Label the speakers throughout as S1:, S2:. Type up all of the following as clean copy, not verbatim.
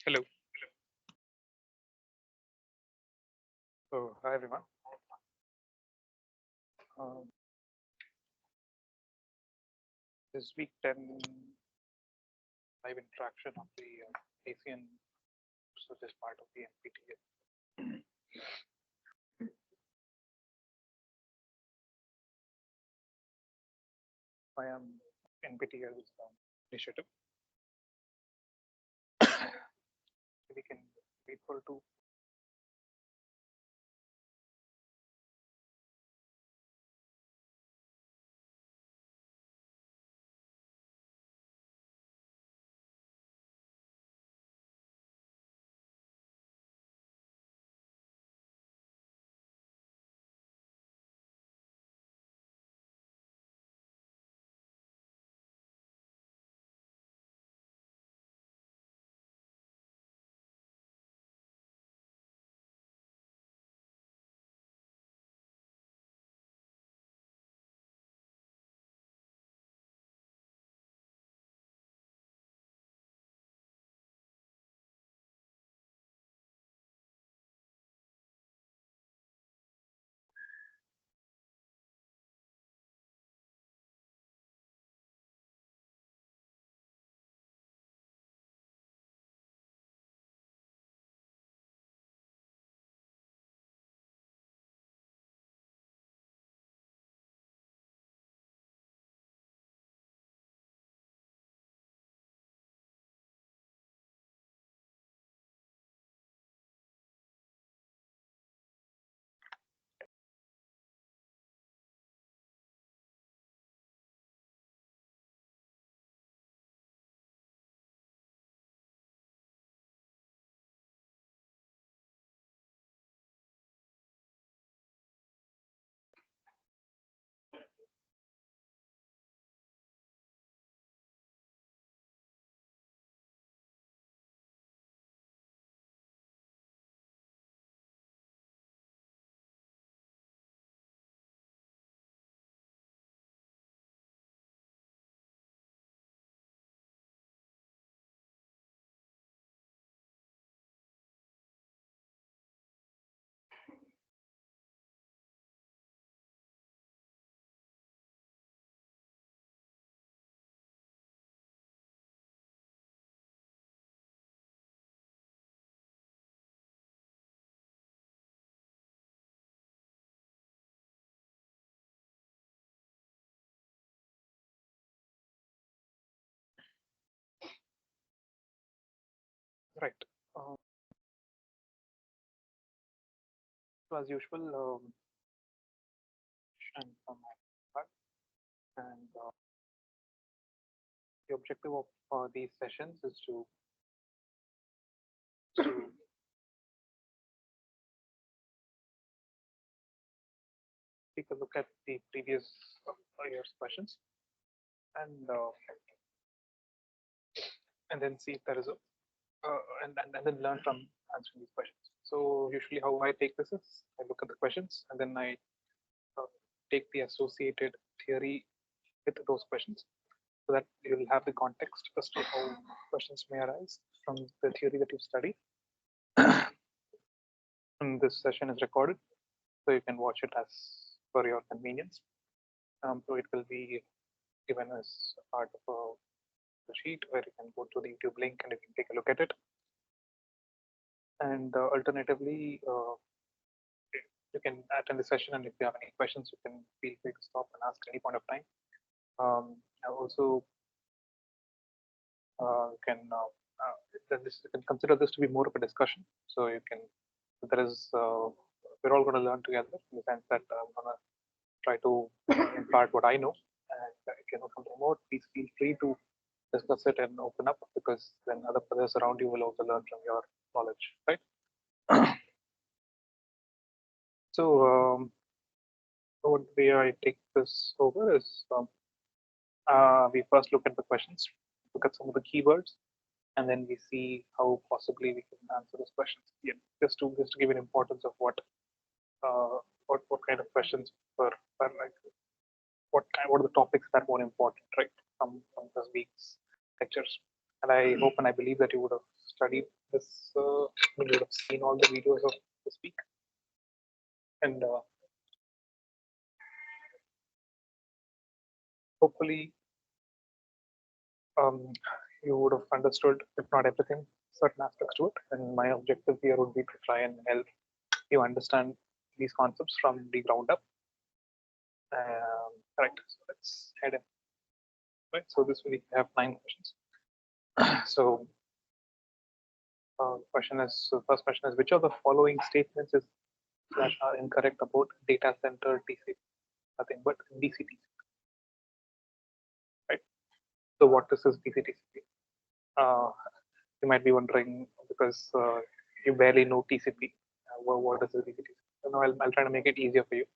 S1: Hello. So, hi everyone. Um, this week 10 live interaction of the ACN, so this part of the NPTEL. I am NPTEL's initiative. We can wait for two. Right. Um, so as usual, and from my part, and the objective of these sessions is to take a look at the previous year's questions and and then see if there is a and then learn from answering these questions. So usually how I take this is I look at the questions and then I uh, take the associated theory with those questions so that you will have the context as to how questions may arise from the theory that you've studied. And this session is recorded, so you can watch it as per your convenience. So it will be given as part of a sheet where you can go to the YouTube link and you can take a look at it. And alternatively, you can attend the session, and if you have any questions, you can feel free to stop and ask any point of time. Also, you can consider this to be more of a discussion. So you can, there is, we're all going to learn together in the sense that I'm going to try to impart what I know. And if you know something more, please feel free to discuss it and open up, because then other others around you will also learn from your knowledge, right? So, what way I take this over is we first look at the questions, look at some of the keywords, and then we see how possibly we can answer those questions. Yeah, just to give an importance of what kind of questions per like what are the topics that are more important, right? From this week's lectures, And I hope and I believe that you would have studied this, you would have seen all the videos of this week. And hopefully you would have understood, if not everything, certain aspects to it. And my objective here would be to try and help you understand these concepts from the ground up. Right, so let's head in. Right, so this week we have 9 questions. So question is, so first question is, which of the following statements is slash are incorrect about data center TCP? Nothing but DCTCP. Right. So what is this DCTCP? You might be wondering, because you barely know TCP. What is the DCTCP? Now I'll try to make it easier for you.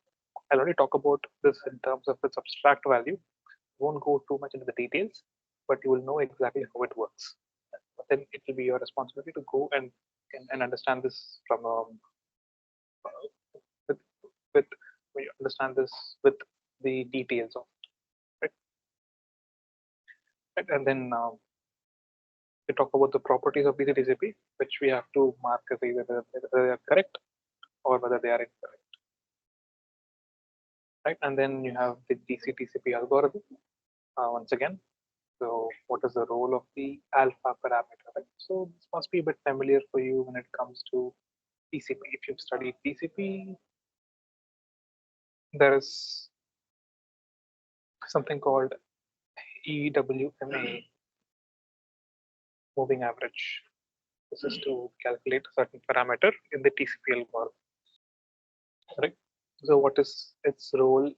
S1: I'll only talk about this in terms of its abstract value. Won't go too much into the details, but you will know exactly how it works. But then it will be your responsibility to go and understand this from with you understand this with the details of it. Right? And then we talk about the properties of DCTCP, which we have to mark as either whether they are correct or whether they are incorrect. Right? And then you have the DCTCP algorithm. Once again, so what is the role of the alpha parameter? Right? So this must be a bit familiar for you when it comes to TCP. If you've studied TCP, there is something called EWMA, moving average. This is to calculate a certain parameter in the TCP algorithm. Right? So what is its role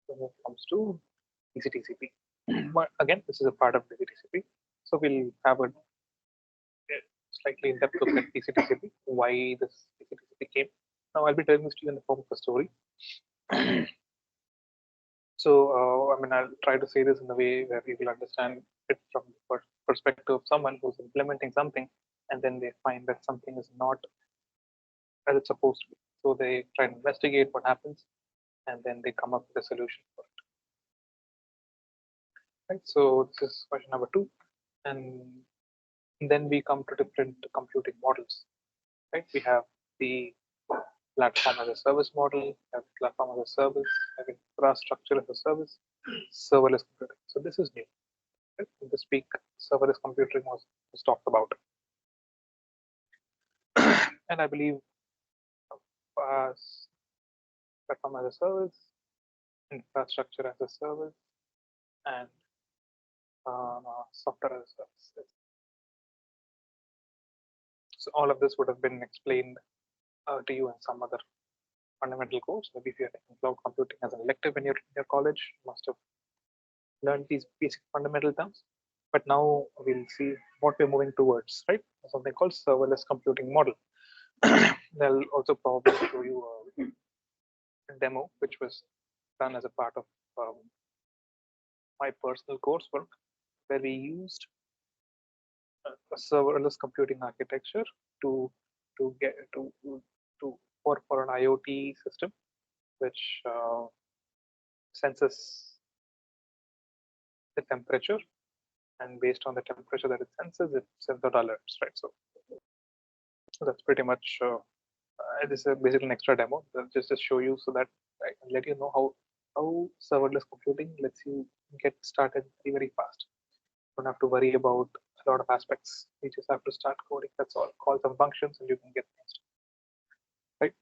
S1: when it comes to DCTCP? But again, this is a part of DCTCP. So we'll have a slightly in-depth look at DCTCP, why this DCTCP came. Now I'll be telling this to you in the form of a story. So I mean, I'll try to say this in a way where you will understand it from the perspective of someone who's implementing something, and then they find that something is not as it's supposed to be. So they try and investigate what happens, and then they come up with a solution for it. Right. So this is question number 2, and then we come to different computing models. Right. We have the platform as a service model, have platform as a service, have infrastructure as a service, serverless computing. So this is new. Right? In this week, serverless computing was talked about. And I believe platform as a service, infrastructure as a service, and software as a service. So all of this would have been explained to you in some other fundamental course. Maybe if you're taking cloud computing as an elective in your college, you must have learned these basic fundamental terms. But now we'll see what we're moving towards, right? Something called serverless computing model. They'll also probably show you a demo, which was done as a part of my personal coursework, where we used a serverless computing architecture to get to for an IoT system, which senses the temperature, and based on the temperature that it senses, it sends out alerts, right? So that's pretty much this is basically an extra demo just to show you, so that I can let you know how serverless computing lets you get started very fast. Don't have to worry about a lot of aspects. You just have to start coding. That's all. Call some functions and you can get things, right?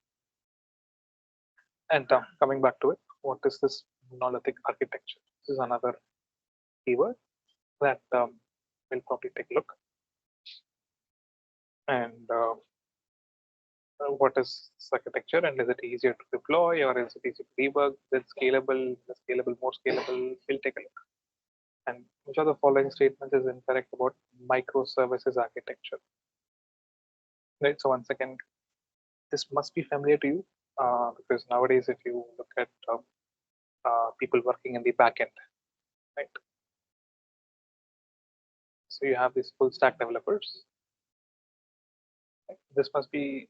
S1: And coming back to it, what is this monolithic architecture? This is another keyword that we'll probably take a look. And what is this architecture, and is it easier to deploy, or is it easy to debug? Is it scalable? Is it scalable, more scalable? We'll take a look. And which of the following statements is incorrect about microservices architecture? Right. So once again, this must be familiar to you because nowadays, if you look at people working in the backend, right? So you have these full stack developers. Right? This must be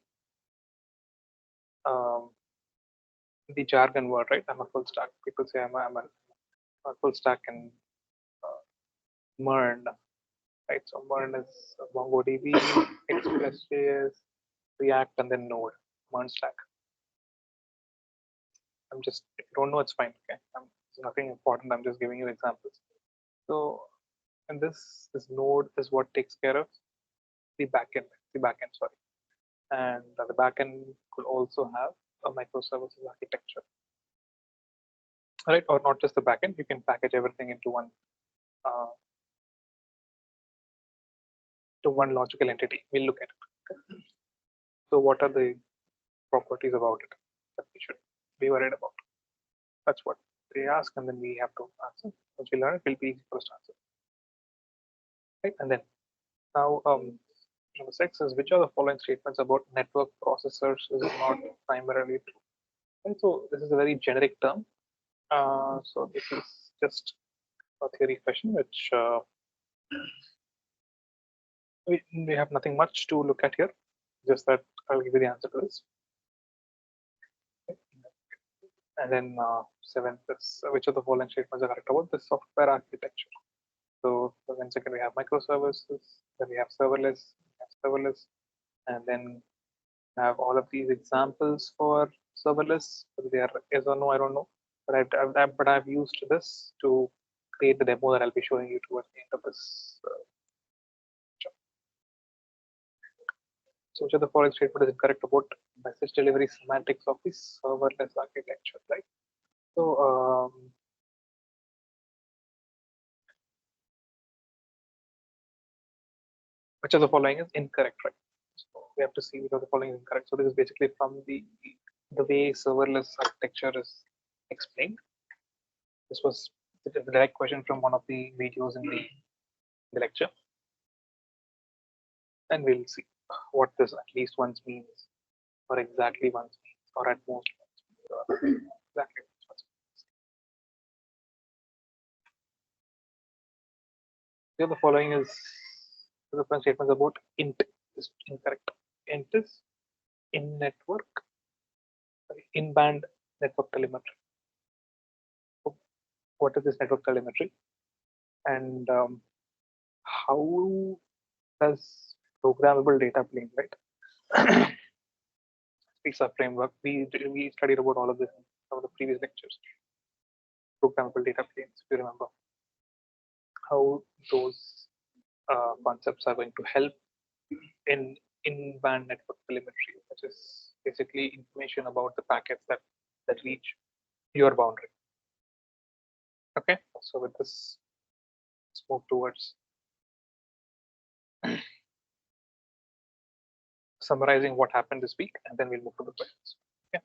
S1: the jargon word, right? I'm a full stack. People say I'm a full stack in MERN, right? So MERN is MongoDB, Express.js, React, and then Node, MERN stack. I'm just, if you don't know, it's fine. Okay, it's nothing important. I'm just giving you examples. So, and this node is what takes care of the backend, sorry. And the backend could also have a microservices architecture, right? Or not just the backend. You can package everything into one to one logical entity. We'll look at it. Okay? So, what are the properties about it that we should be worried about? That's what they ask, and then we have to answer. Once we learn it, will be easy for us to answer. Right? And then now, number 6 is which are the following statements about network processors is not primarily true. And so this is a very generic term. So this is just a theory question, which we have nothing much to look at here. Just that I'll give you the answer to this. And then 7th is which of the following statements are correct about the software architecture. So once again we have microservices, then we have serverless, and then have all of these examples for serverless. Whether they are yes or no, I don't know. But I've used this to create the demo that I'll be showing you towards the end of this. So which of the following statement is incorrect about message delivery semantics of the serverless architecture, right? So which of the following is incorrect, right? So we have to see which of the following is incorrect. So this is basically from the way serverless architecture is explained. This was a direct question from one of the videos in the lecture, and we'll see what this at least once means, or exactly once means, or at most once means, or exactly once means. Here the following is the different statements about int is incorrect. Int is in network, in band network telemetry. So what is this network telemetry, and how does programmable data plane, right? Pizza framework. We studied about all of this in some of the previous lectures. Programmable data planes, if you remember, how those concepts are going to help in in-band network telemetry, which is basically information about the packets that reach your boundary. Okay, so with this, let's move towards summarizing what happened this week, and then we'll move to the questions. Okay.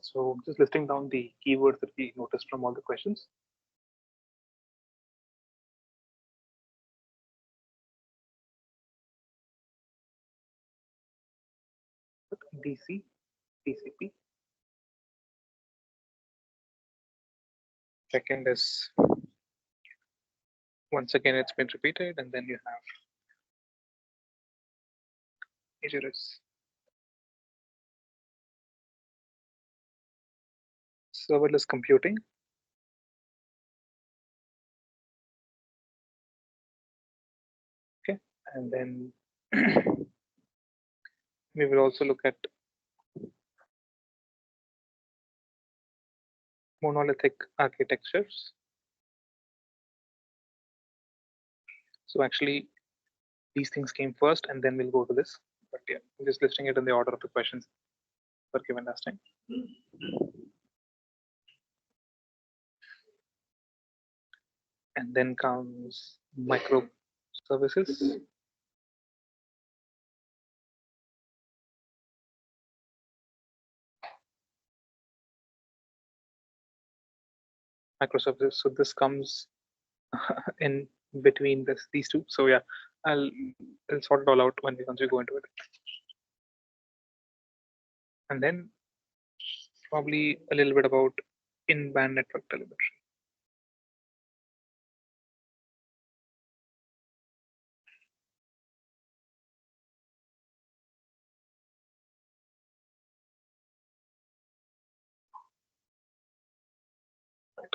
S1: So just listing down the keywords that we noticed from all the questions. DC, TCP. Second is once again it's been repeated, and then you have major is serverless computing. Okay, And then we will also look at monolithic architectures. So actually, these things came first, and then we'll go to this. But yeah, I'm just listing it in the order of the questions were given last time. And then comes microservices. Microservices. So this comes in between these two. So yeah, I'll sort it all out once we go into it. And then probably a little bit about in-band network telemetry. Right.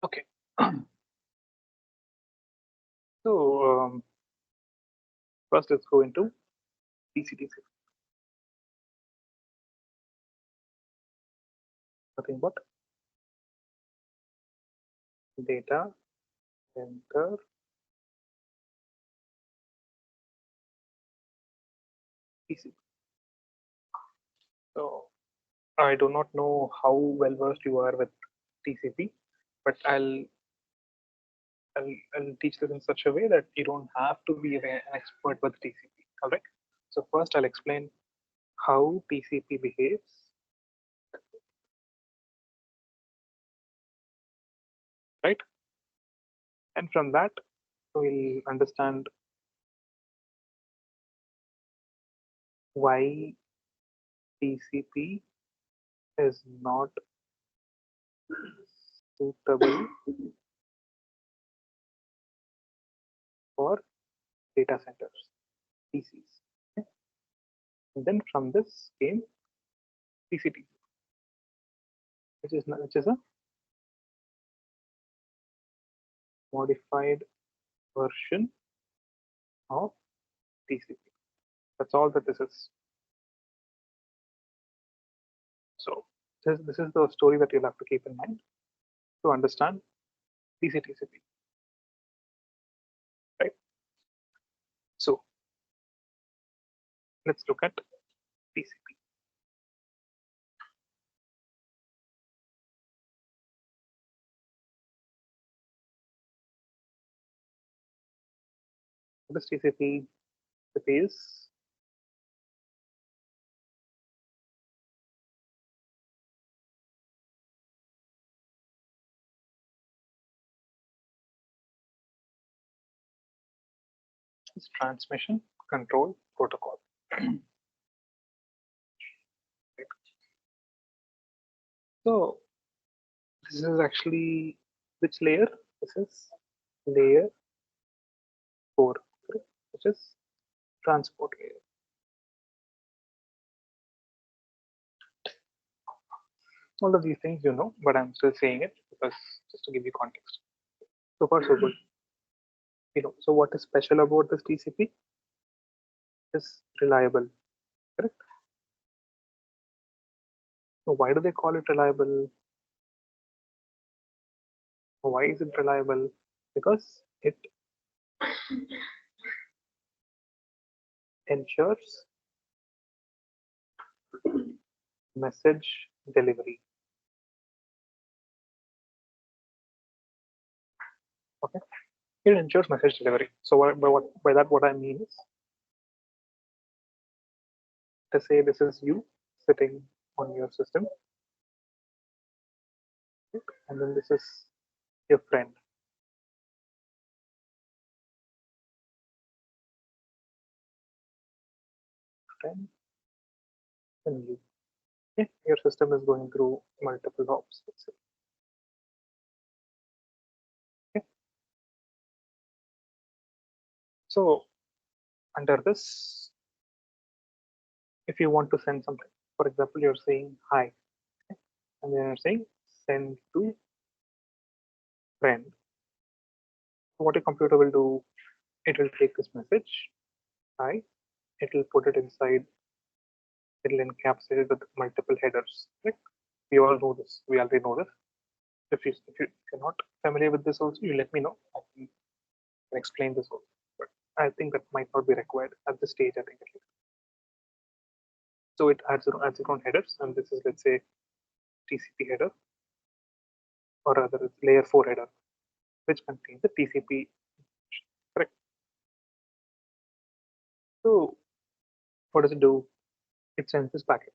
S1: Okay. So first, let's go into TCTC. Nothing but data center TCP. So I do not know how well versed you are with TCP, but I'll teach this in such a way that you don't have to be an expert with TCP. All right. So first, I'll explain how TCP behaves, right? And from that, we'll understand why TCP is not suitable for data centers, PCs. Okay? And then from this came TCP, which is a modified version of TCP. That's all that this is. So this is the story that you'll have to keep in mind to understand TCP, right? So let's look at TCP. What is TCP? TCP is transmission control protocol. So this is actually which layer? This is layer 4, correct? Which is transport layer. All of these things you know, but I'm still saying it because just to give you context. So far so good. You know, so what is special about this TCP? It's reliable, correct? So why do they call it reliable? Why is it reliable? Because it ensures message delivery. Okay, it ensures message delivery. So by that what I mean is to say this is you sitting on your system, right? And then this is your friend. Friend and you. Okay, your system is going through multiple hops. Let's say. Okay. So under this, if you want to send something, for example, you're saying hi, okay? And then you're saying send to friend. What your computer will do, it will take this message, hi, it will put it inside, it will encapsulate it with multiple headers. Right? We all know this. We already know this. If you're not familiar with this also, you let me know. I can explain this also. But I think that might not be required at this stage, I think at least. So it adds its own headers, and this is, let's say, TCP header, or rather it's layer 4 header, which contains the TCP. Correct. So what does it do? It sends this packet.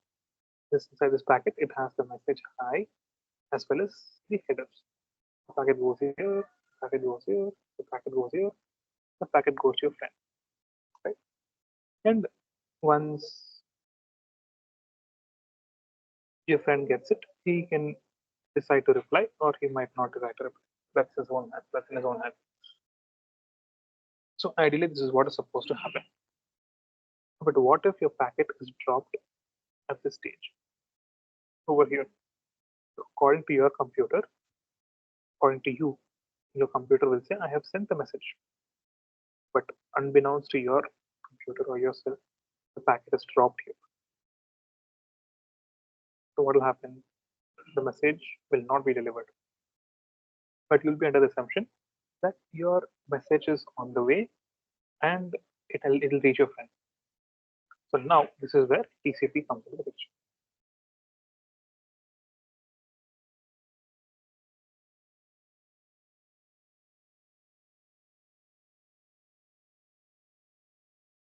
S1: Inside this packet, it has the message hi as well as the headers. The packet goes here, the packet goes here, the packet goes here, the packet goes to your friend. Right? And once your friend gets it, he can decide to reply or he might not decide to reply. That's his own hand. That's in his own hand. So ideally, this is what is supposed to happen. But what if your packet is dropped at this stage over here? So according to your computer, according to you, your computer will say, I have sent the message. But unbeknownst to your computer or yourself, the packet is dropped here. So what will happen? The message will not be delivered. But you'll be under the assumption that your message is on the way and it'll reach your friend. So now this is where TCP comes into the picture.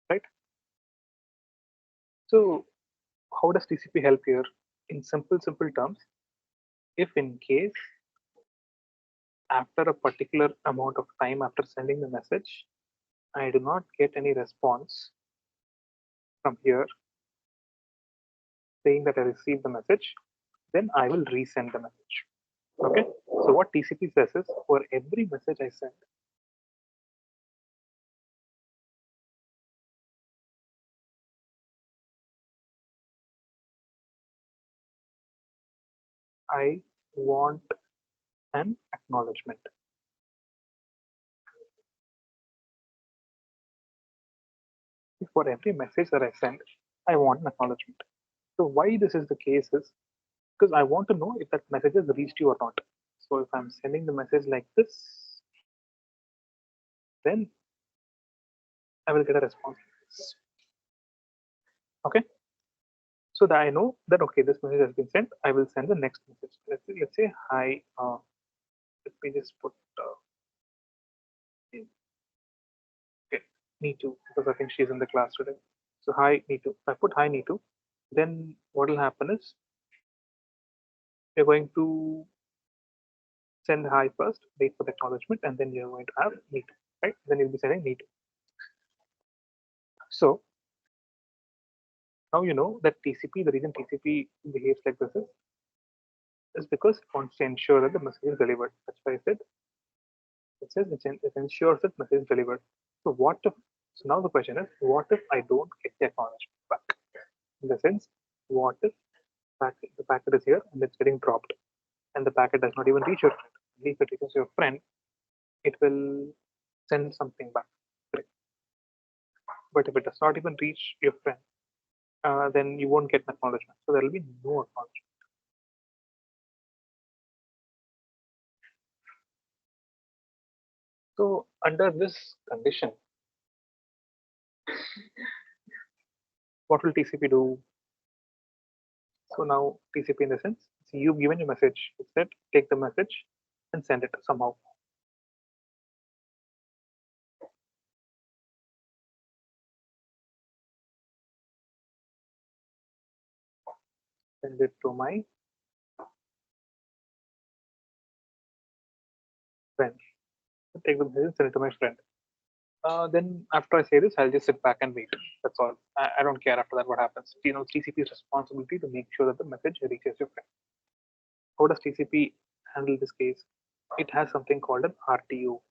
S1: Right? So how does TCP help here? In simple terms, if in case after a particular amount of time after sending the message, I do not get any response from here saying that I received the message, then I will resend the message. Okay. So what TCP says is for every message I send, I want an acknowledgement. For every message that I send, I want an acknowledgement. So why this is the case is because I want to know if that message has reached you or not. So if I'm sending the message like this, then I will get a response. Okay. So that I know that okay, this message has been sent. I will send the next message. Let's say hi. Let me just put okay, Neetu because I think she's in the class today. So hi Neetu. If I put hi Neetu, then what will happen is you're going to send hi first, wait for the acknowledgement, and then you're going to have Neetu, right? Then you'll be sending Neetu. So now you know that TCP, the reason TCP behaves like this is because it wants to ensure that the message is delivered. That's why I said it says it ensures that message is delivered. So what if? So now the question is, what if I don't get the acknowledgement back? In the sense, what if the packet is here and it's getting dropped, and the packet does not even reach your friend? If it reaches your friend, it will send something back. Correct. But if it does not even reach your friend, then you won't get an acknowledgement. So there will be no acknowledgement. So under this condition, what will TCP do? So now TCP in the sense, so you've given your message. It said take the message and send it somehow. Send it to my friend. Take the message and send it to my friend. Then after I say this, I'll just sit back and wait. That's all. I don't care after that what happens. You know, TCP's responsibility to make sure that the message reaches your friend. How does TCP handle this case? It has something called an RTO,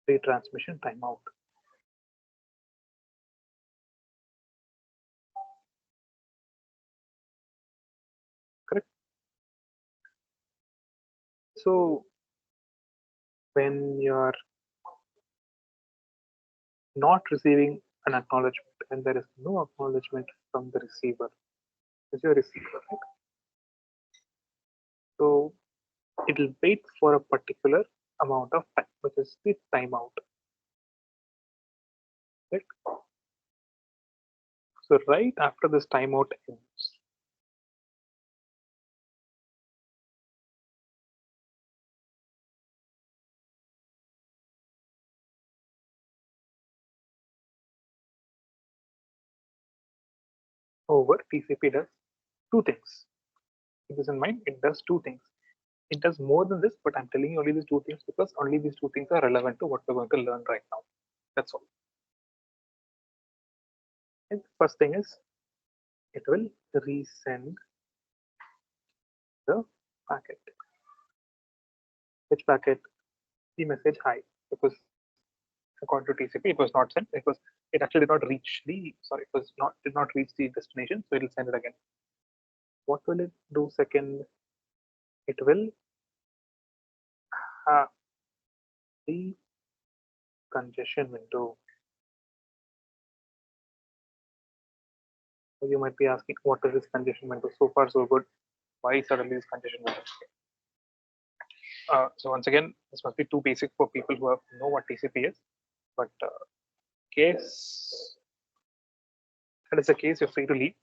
S1: retransmission timeout. Correct? So when you're not receiving an acknowledgement and there is no acknowledgement from the receiver, is your receiver, right? So it will wait for a particular amount of time, which is the timeout, right? So right after this timeout ends, over TCP does two things. Keep this in mind, it does two things. It does more than this, but I'm telling you only these two things because only these two things are relevant to what we're going to learn right now. That's all. And the first thing is it will resend the packet. Which packet? The message hi, because according to TCP, it was not sent. It actually did not reach the sorry, it was not did not reach the destination, so it will send it again. What will it do second? It will have the congestion window. So you might be asking, what is this congestion window? So far, so good. Why suddenly this congestion window? So once again, this must be too basic for people who know what TCP is. But case that is the case, you're free to leave.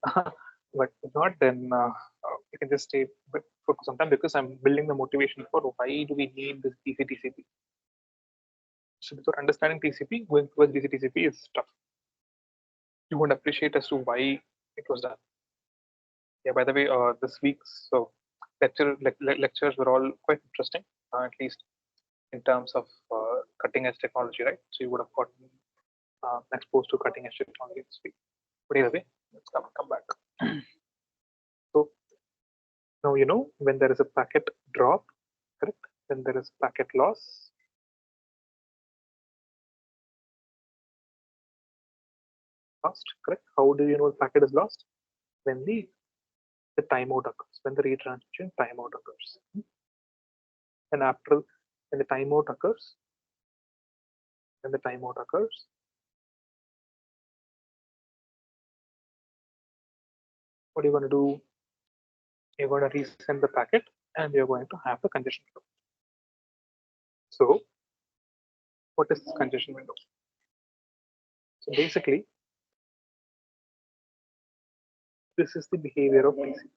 S1: But if not, then you can just stay for some time because I'm building the motivation for why do we need this DC-TCP. So without understanding TCP, going towards DC-TCP is tough. You won't appreciate as to why it was done. Yeah, by the way, this week's lectures were all quite interesting, at least in terms of cutting edge technology, right? So you would have gotten exposed to cutting edge technology this week. But anyway, let's come back. So now you know when there is a packet drop, correct? When there is packet lost, correct? How do you know the packet is lost? When the timeout occurs, when the retransmission timeout occurs. And after when the timeout occurs, when the timeout occurs, what are you going to do? You're going to resend the packet and you're going to have the congestion flow. So what is this congestion window? So basically, this is the behavior of TCP.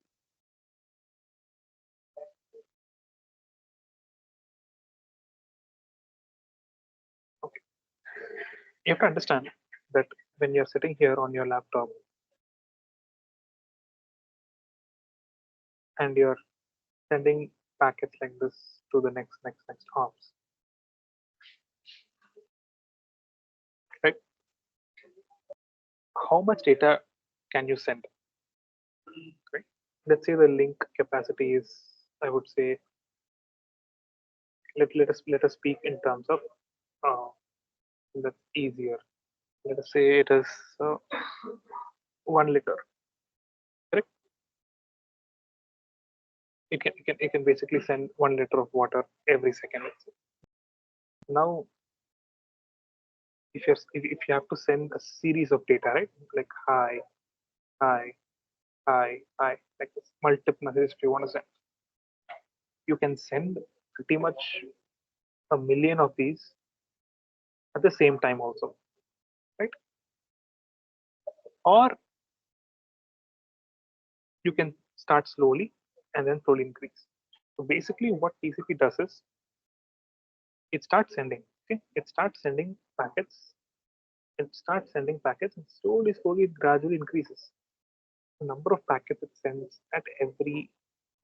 S1: Okay. You have to understand that when you're sitting here on your laptop and you're sending packets like this to the next hops, right? How much data can you send? Right? Let's say the link capacity is, I would say, let us speak in terms of uh, that's easier. Let us say it is 1 liter. Correct? You can basically send 1 liter of water every second. Let's say. Now, if you have to send a series of data, right? Like hi, hi, hi, hi, like this, multiple messages if you want to send. You can send pretty much a million of these at the same time also, right? Or you can start slowly and then slowly increase. So basically what TCP does is it starts sending, okay? It starts sending packets. It starts sending packets and slowly, it gradually increases the number of packets it sends at every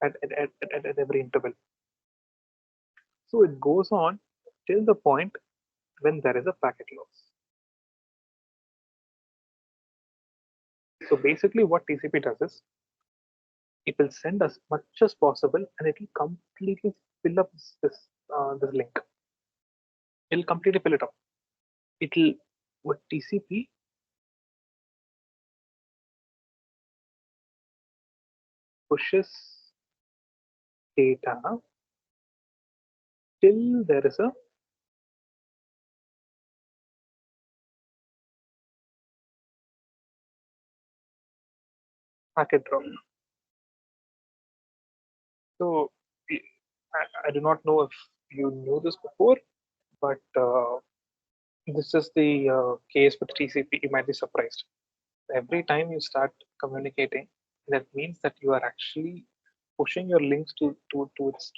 S1: interval. So it goes on till the point when there is a packet loss. So basically what TCP does is it will send as much as possible and it will completely fill up this link. It will completely fill it up. It will what TCP pushes data till there is a packet drop. So I do not know if you knew this before, but this is the case with TCP. You might be surprised. Every time you start communicating, that means that you are actually pushing your links to its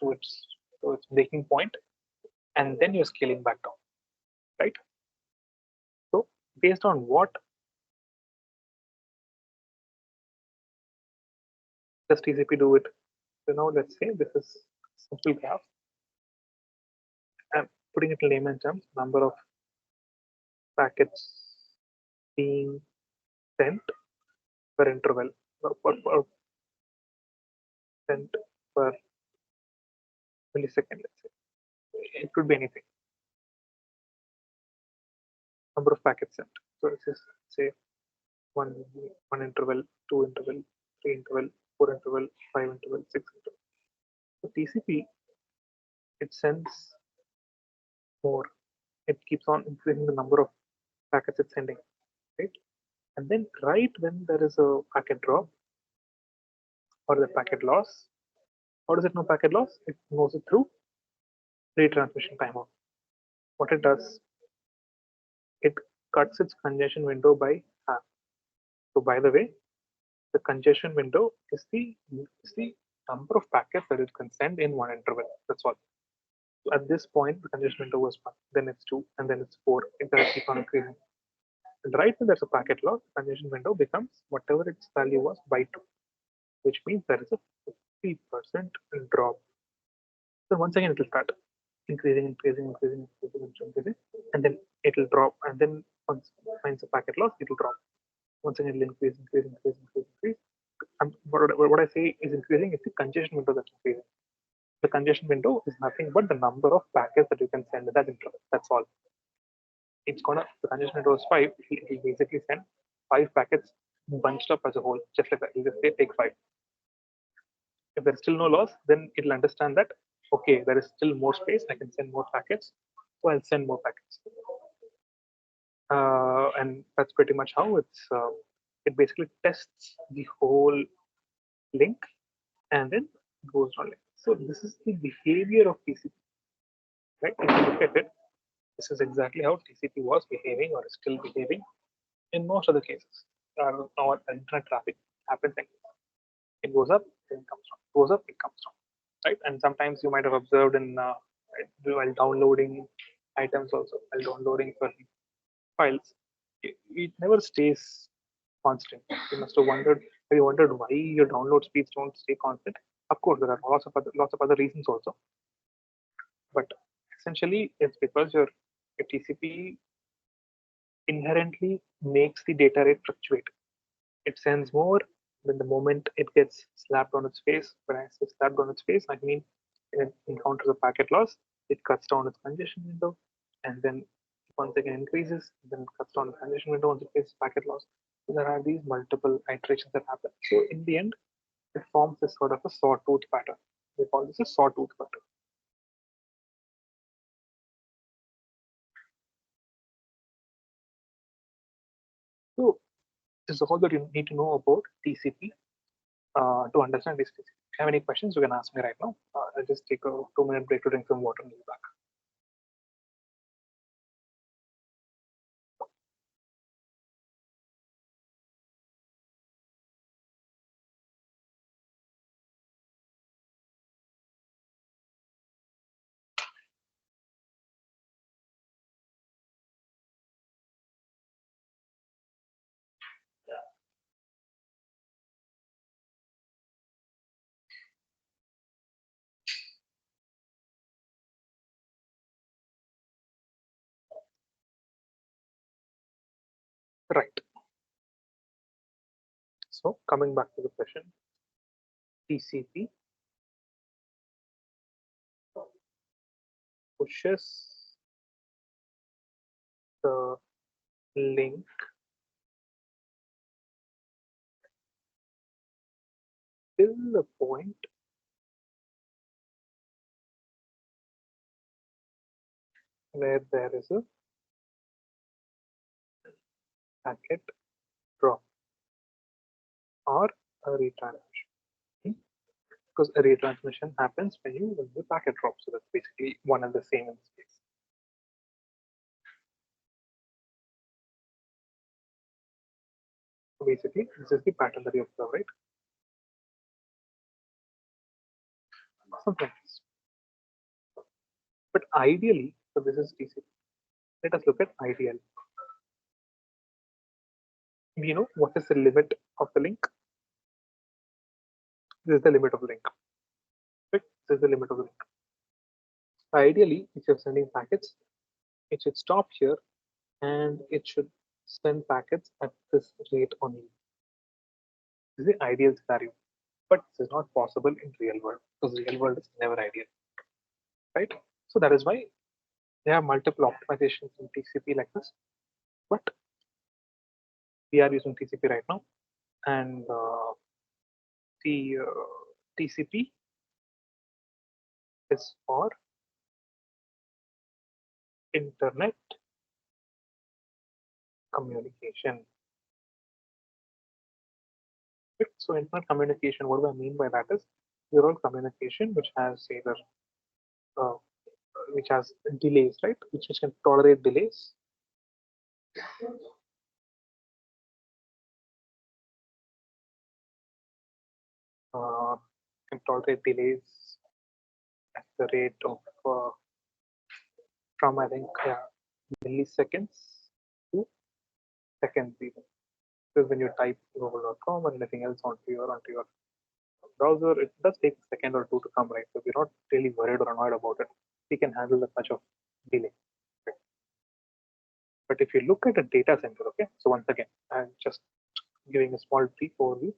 S1: breaking point, and then you're scaling back down, right? So based on what does TCP do it? So now let's say this is simple graph. I'm putting it in layman terms, number of packets being sent per interval, sent per millisecond, let's say. It could be anything. Number of packets sent. So this is say one one interval, two interval, three interval, four interval, five interval, six interval. So TCP, it sends more. It keeps on increasing the number of packets it's sending, right? And then right when there is a packet drop or the packet loss, how does it know packet loss? It knows it through retransmission timeout. What it does, it cuts its congestion window by half. So by the way, the congestion window is the number of packets that it can send in one interval. That's all. So at this point, the congestion window was one, then it's two, and then it's four. It does keep on increasing. And right when there's a packet loss, the congestion window becomes whatever its value was by two, which means there is a 50% drop. So once again, it will start increasing, and then it will drop. And then once it finds a packet loss, it will drop. Once again, it will increase. And what I say is increasing is the congestion window that's increasing. The congestion window is nothing but the number of packets that you can send in that interval. That's all. It's gonna the congestion window is five. It'll basically send five packets bunched up as a whole, just like that. It'll just say take five. If there's still no loss, then it'll understand that okay, there is still more space. I can send more packets, so I'll send more packets. And that's pretty much how it basically tests the whole link and then goes on link. So this is the behavior of TCP, right? If you look at it, this is exactly how TCP was behaving or is still behaving in most of the cases. Our internet traffic happens like this. It goes up, then it comes down. Goes up, it comes down, right? And sometimes you might have observed while downloading items also, while downloading certain files, it never stays constant. You must have wondered why your download speeds don't stay constant. Of course, there are lots of other reasons also, but essentially it's because your TCP inherently makes the data rate fluctuate. It sends more when the moment it gets slapped on its face. When I say slapped on its face, I mean it encounters a packet loss, it cuts down its congestion window, and then once again increases, then it cuts down the congestion window once it faces packet loss. So there are these multiple iterations that happen. So in the end, it forms this sort of a sawtooth pattern. We call this a sawtooth pattern. So this is all that you need to know about TCP to understand this. If you have any questions, you can ask me right now. I'll just take a 2-minute break to drink some water and be back. Right. So coming back to the question, TCP pushes the link till the point where there is a packet drop or a retransmission. Because a retransmission happens when the packet drops. So that's basically one and the same in space. So basically, this is the pattern that you observe, right? Something like this. But ideally, so this is TCP. Let us look at ideal. We know what is the limit of the link. This is the limit of the link. Right? This is the limit of the link. Ideally, if you're sending packets, it should stop here and it should send packets at this rate only. This is the ideal scenario, but this is not possible in real world because real world is never ideal, right? So that is why there are multiple optimizations in TCP like this, but we are using TCP right now, and the TCP is for internet communication. Right? So internet communication, what do I mean by that is your own communication which has either uh, which has delays, right? Which can tolerate delays. Uh, can tolerate delays at the rate of from I think milliseconds to seconds even. Because when you type google.com or anything else onto your browser, it does take a second or two to come, right? So we're not really worried or annoyed about it. We can handle that much of delay. Right? But if you look at a data center, okay, so once again, I'm just giving a small brief overview.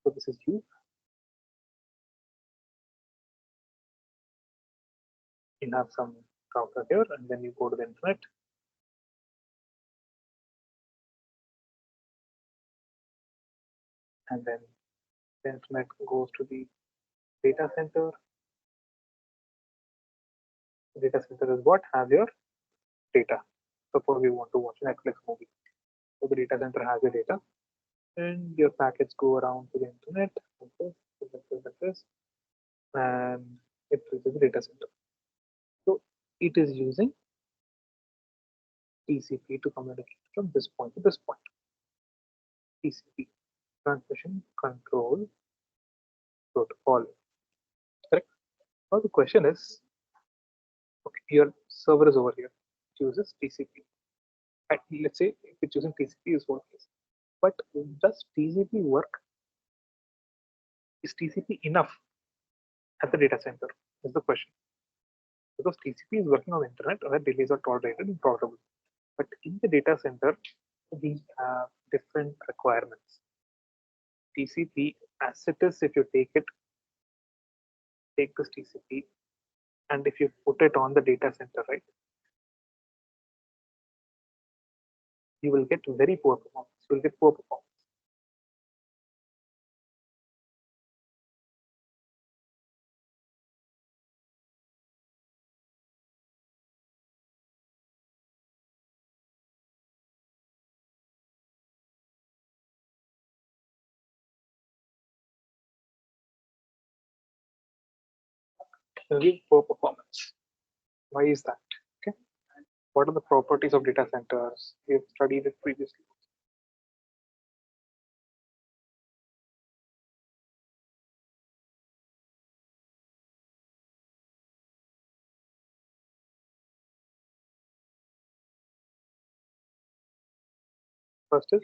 S1: So this is you. You have some router here, and then you go to the internet. And then the internet goes to the data center. The data center is what has your data. Suppose we want to watch a Netflix movie. So the data center has your data, and your packets go around to the internet like this, and it reaches the data center. So it is using TCP to communicate from this point to this point. TCP, transmission control protocol. Correct. Now the question is, okay, your server is over here. It uses TCP. And let's say if it's using TCP is one case. But does TCP work? Is TCP enough at the data center? Is the question. Because TCP is working on the internet where delays are tolerated and tolerable. But in the data center, we have different requirements. TCP, as it is, if you take this TCP, and if you put it on the data center, right, you will get very poor performance. You will get poor performance. You will give poor performance. Why is that? Okay. What are the properties of data centers? We have studied it previously. First is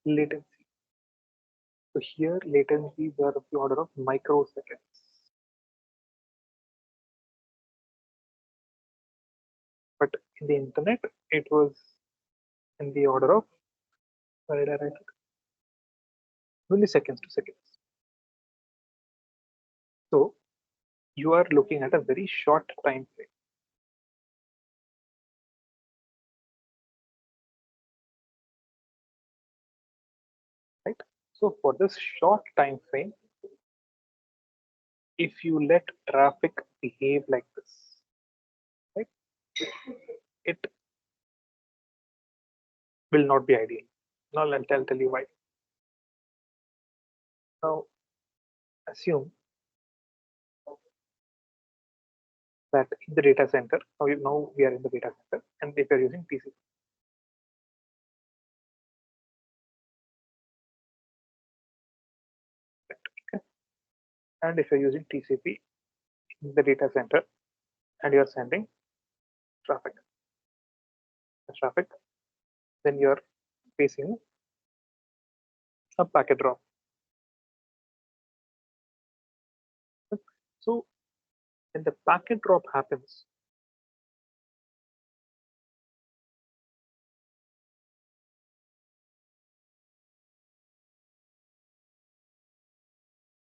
S1: latency. So here latencies are of the order of microseconds. But in the internet, it was in the order of, where did I write it? Milliseconds to seconds. So you are looking at a very short time frame. Right? So for this short time frame, if you let traffic behave like this, right? it will not be ideal. Now I'll tell you why. Now assume that in the data center, now we are in the data center, and if you're using TCP. Okay. And if you're using TCP in the data center and you're sending traffic, then you're facing a packet drop. So when the packet drop happens,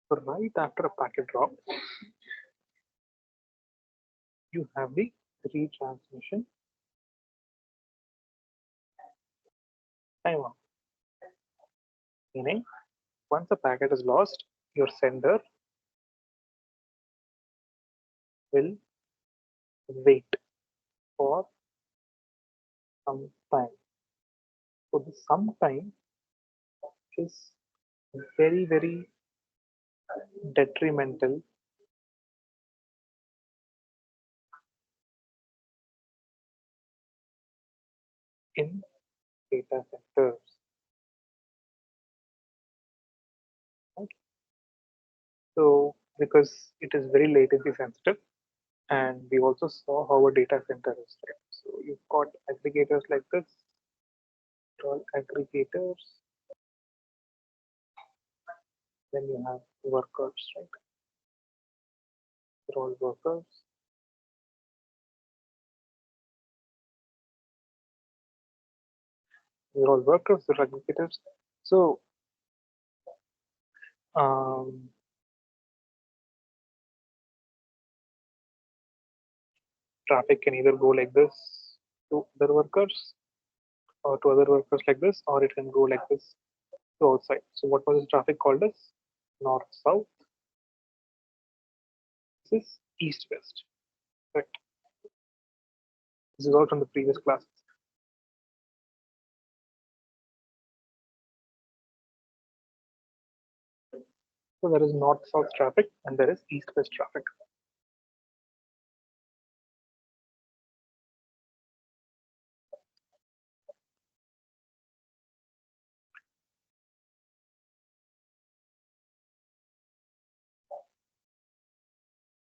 S1: so right after a packet drop, you have the retransmission timeout. Meaning, once a packet is lost, your sender will wait for some time. So the some time is very, very detrimental in data centers. Right? So because it is very latency sensitive, and we also saw how a data center is. Right? So you've got aggregators like this, all aggregators. Then you have workers, right? They're all workers. They're all workers, they're aggregators. So um, traffic can either go like this to other workers or to other workers like this, or it can go like this to outside. So what was this traffic called as? North south. This is east west. Correct. This is all from the previous classes. So there is north south traffic and there is east west traffic.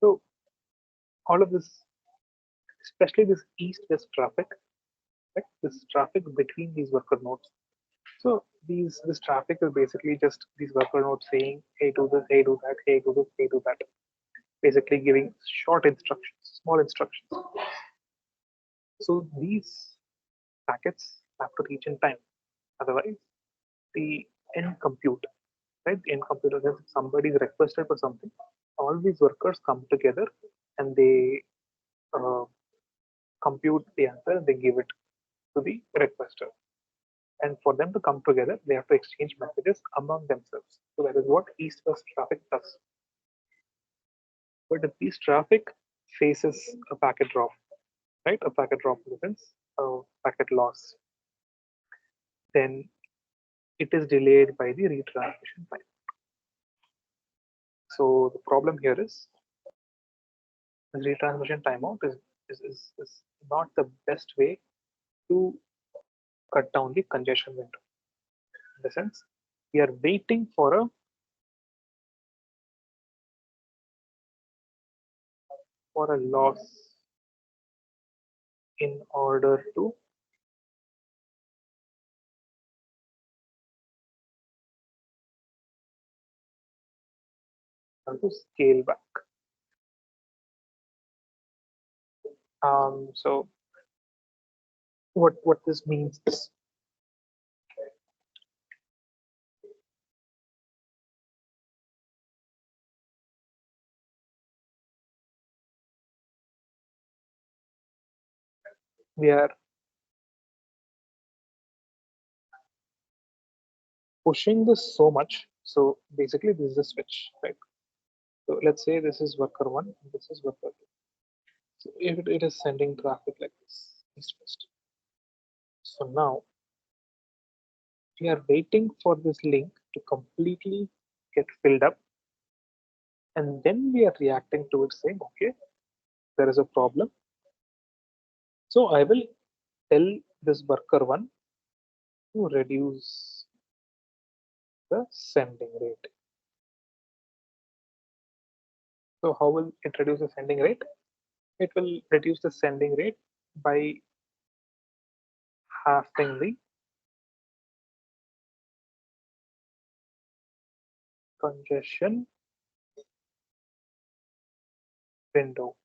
S1: So all of this, especially this east west traffic, right? This traffic between these worker nodes. So this traffic is basically just these worker nodes saying, hey, do this, hey, do that, hey, do this, hey, do that. Basically giving short instructions, small instructions. So these packets have to reach in time. Otherwise, the end compute, right? The end computer says if somebody is requested for something, all these workers come together and they uh, compute the answer, they give it to the requester. And for them to come together, they have to exchange messages among themselves. So that is what east-west traffic does. But if this traffic faces a packet drop, right? A packet drop means a packet loss, then it is delayed by the retransmission time. So the problem here is the retransmission timeout is not the best way to cut down the congestion window. In the sense, we are waiting for a loss in order to scale back. So what this means is we are pushing this so much. So basically, this is a switch, right? So let's say this is worker one, and this is worker two. So if it is sending traffic like this, east west. So now we are waiting for this link to completely get filled up, and then we are reacting to it saying, okay, there is a problem. So I will tell this worker one to reduce the sending rate. So how will it reduce the sending rate? It will reduce the sending rate by halving the congestion window.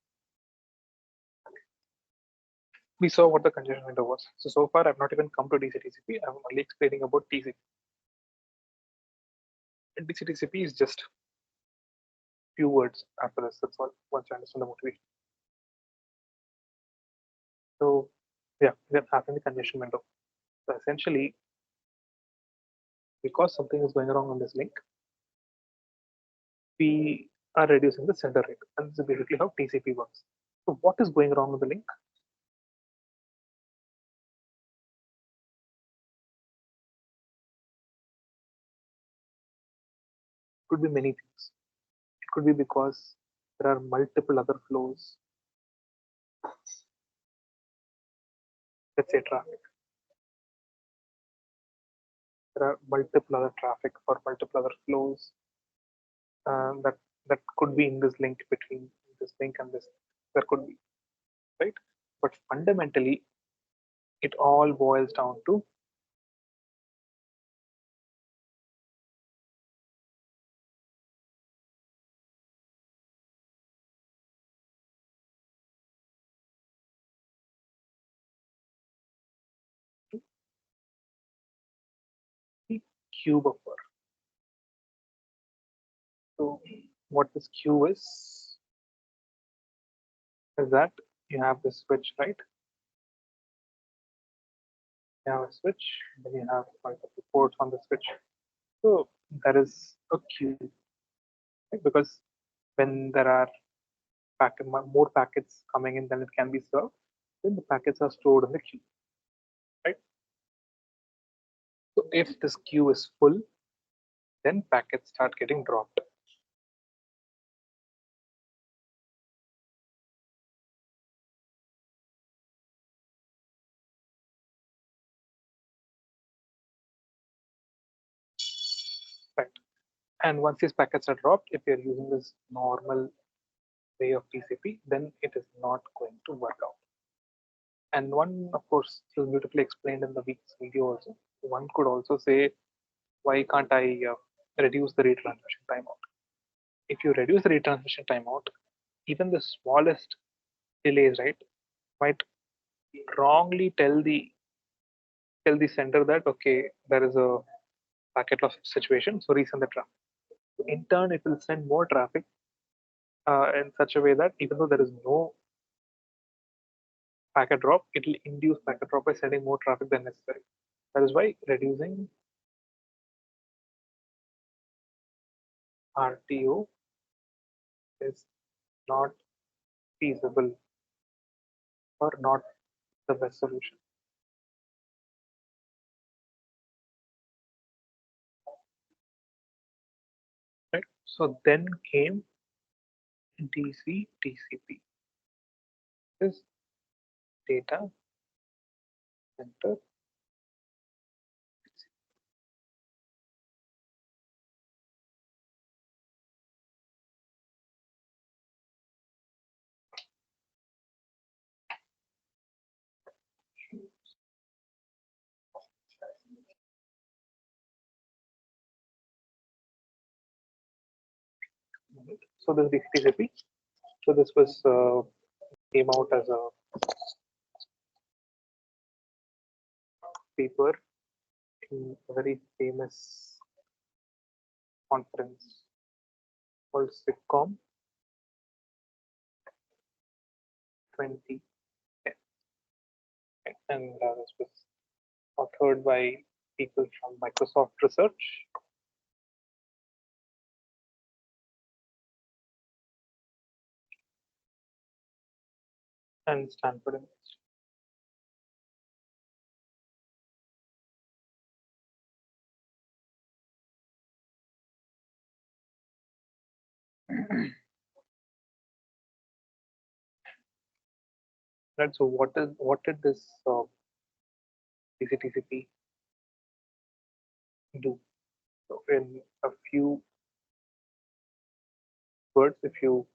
S1: We saw what the congestion window was. So far I've not even come to DC-TCP. I'm only explaining about TCP. And DC-TCP is just few words after this. That's all. Once you understand the motivation. So yeah, we're having the congestion window. So essentially, because something is going wrong on this link, we are reducing the sender rate. And this is basically how TCP works. So what is going wrong with the link? It could be many things. It could be because there are multiple other flows. Let's say traffic. There are multiple other traffic or multiple other flows that could be in this link between this link and this. There could be, right? But fundamentally, it all boils down to the queue buffer. So what this queue is that you have this switch, right? You have a switch, then you have multiple ports on the switch. So there is a queue, right? Because when there are more packets coming in than it can be served, then the packets are stored in the queue, right? So if this queue is full, then packets start getting dropped. Right. And once these packets are dropped, if you're using this normal way of TCP, then it is not going to work out. And one, of course, is beautifully explained in the week's video also. One could also say, why can't I reduce the retransmission timeout? If you reduce the retransmission timeout, even the smallest delays, right, might wrongly tell the sender that okay, there is a packet loss situation, so resend the traffic. In turn, it will send more traffic in such a way that even though there is no packet drop, it will induce packet drop by sending more traffic than necessary. That is why reducing RTO is not feasible or not the best solution. Right? So then came DC TCP. This data center. So this DC TCP. So this was came out as a paper in a very famous conference called SITCOM 2010. And this was authored by people from Microsoft Research and Stanford University. Right. So what did this TCP do? So in a few words, if you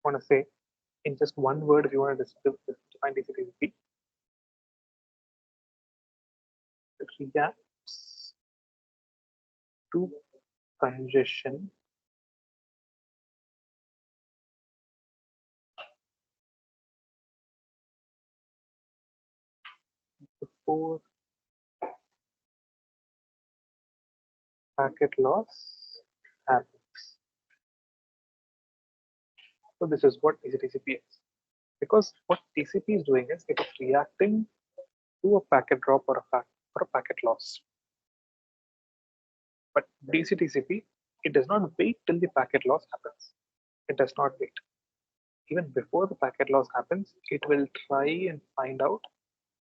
S1: want to say in just one word, if you want to define TCP, it reacts to congestion before packet loss happens. So this is what TCP is. Because what TCP is doing is it is reacting to a packet drop or a packet loss. But DCTCP, it does not wait till the packet loss happens. It does not wait. Even before the packet loss happens, it will try and find out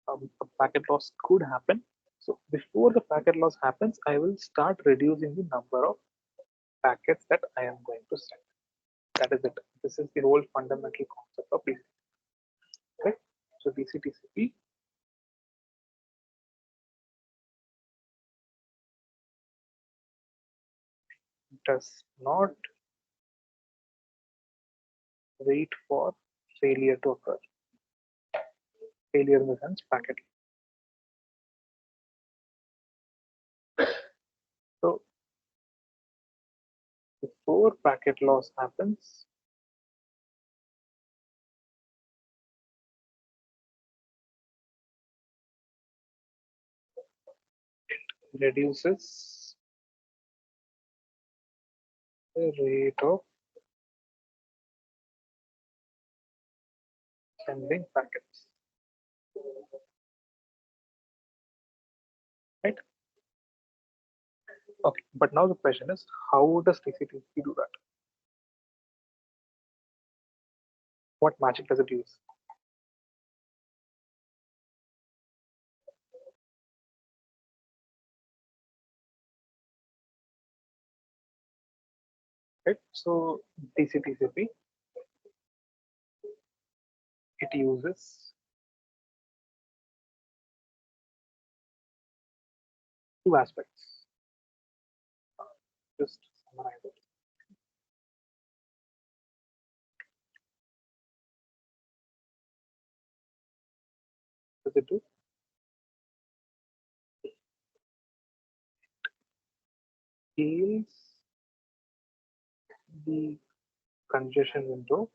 S1: a packet loss could happen. So before the packet loss happens, I will start reducing the number of packets that I am going to send. That is it. This is the whole fundamental concept of DCTCP. Okay? So DCTCP does not wait for failure to occur. Failure in the sense packet. So before packet loss happens, reduces the rate of sending packets. Right? Okay. But now the question is, how does TCP do that? What magic does it use? Right? So TCP it uses two aspects. Just summarize it. Does it do? Scales the congestion window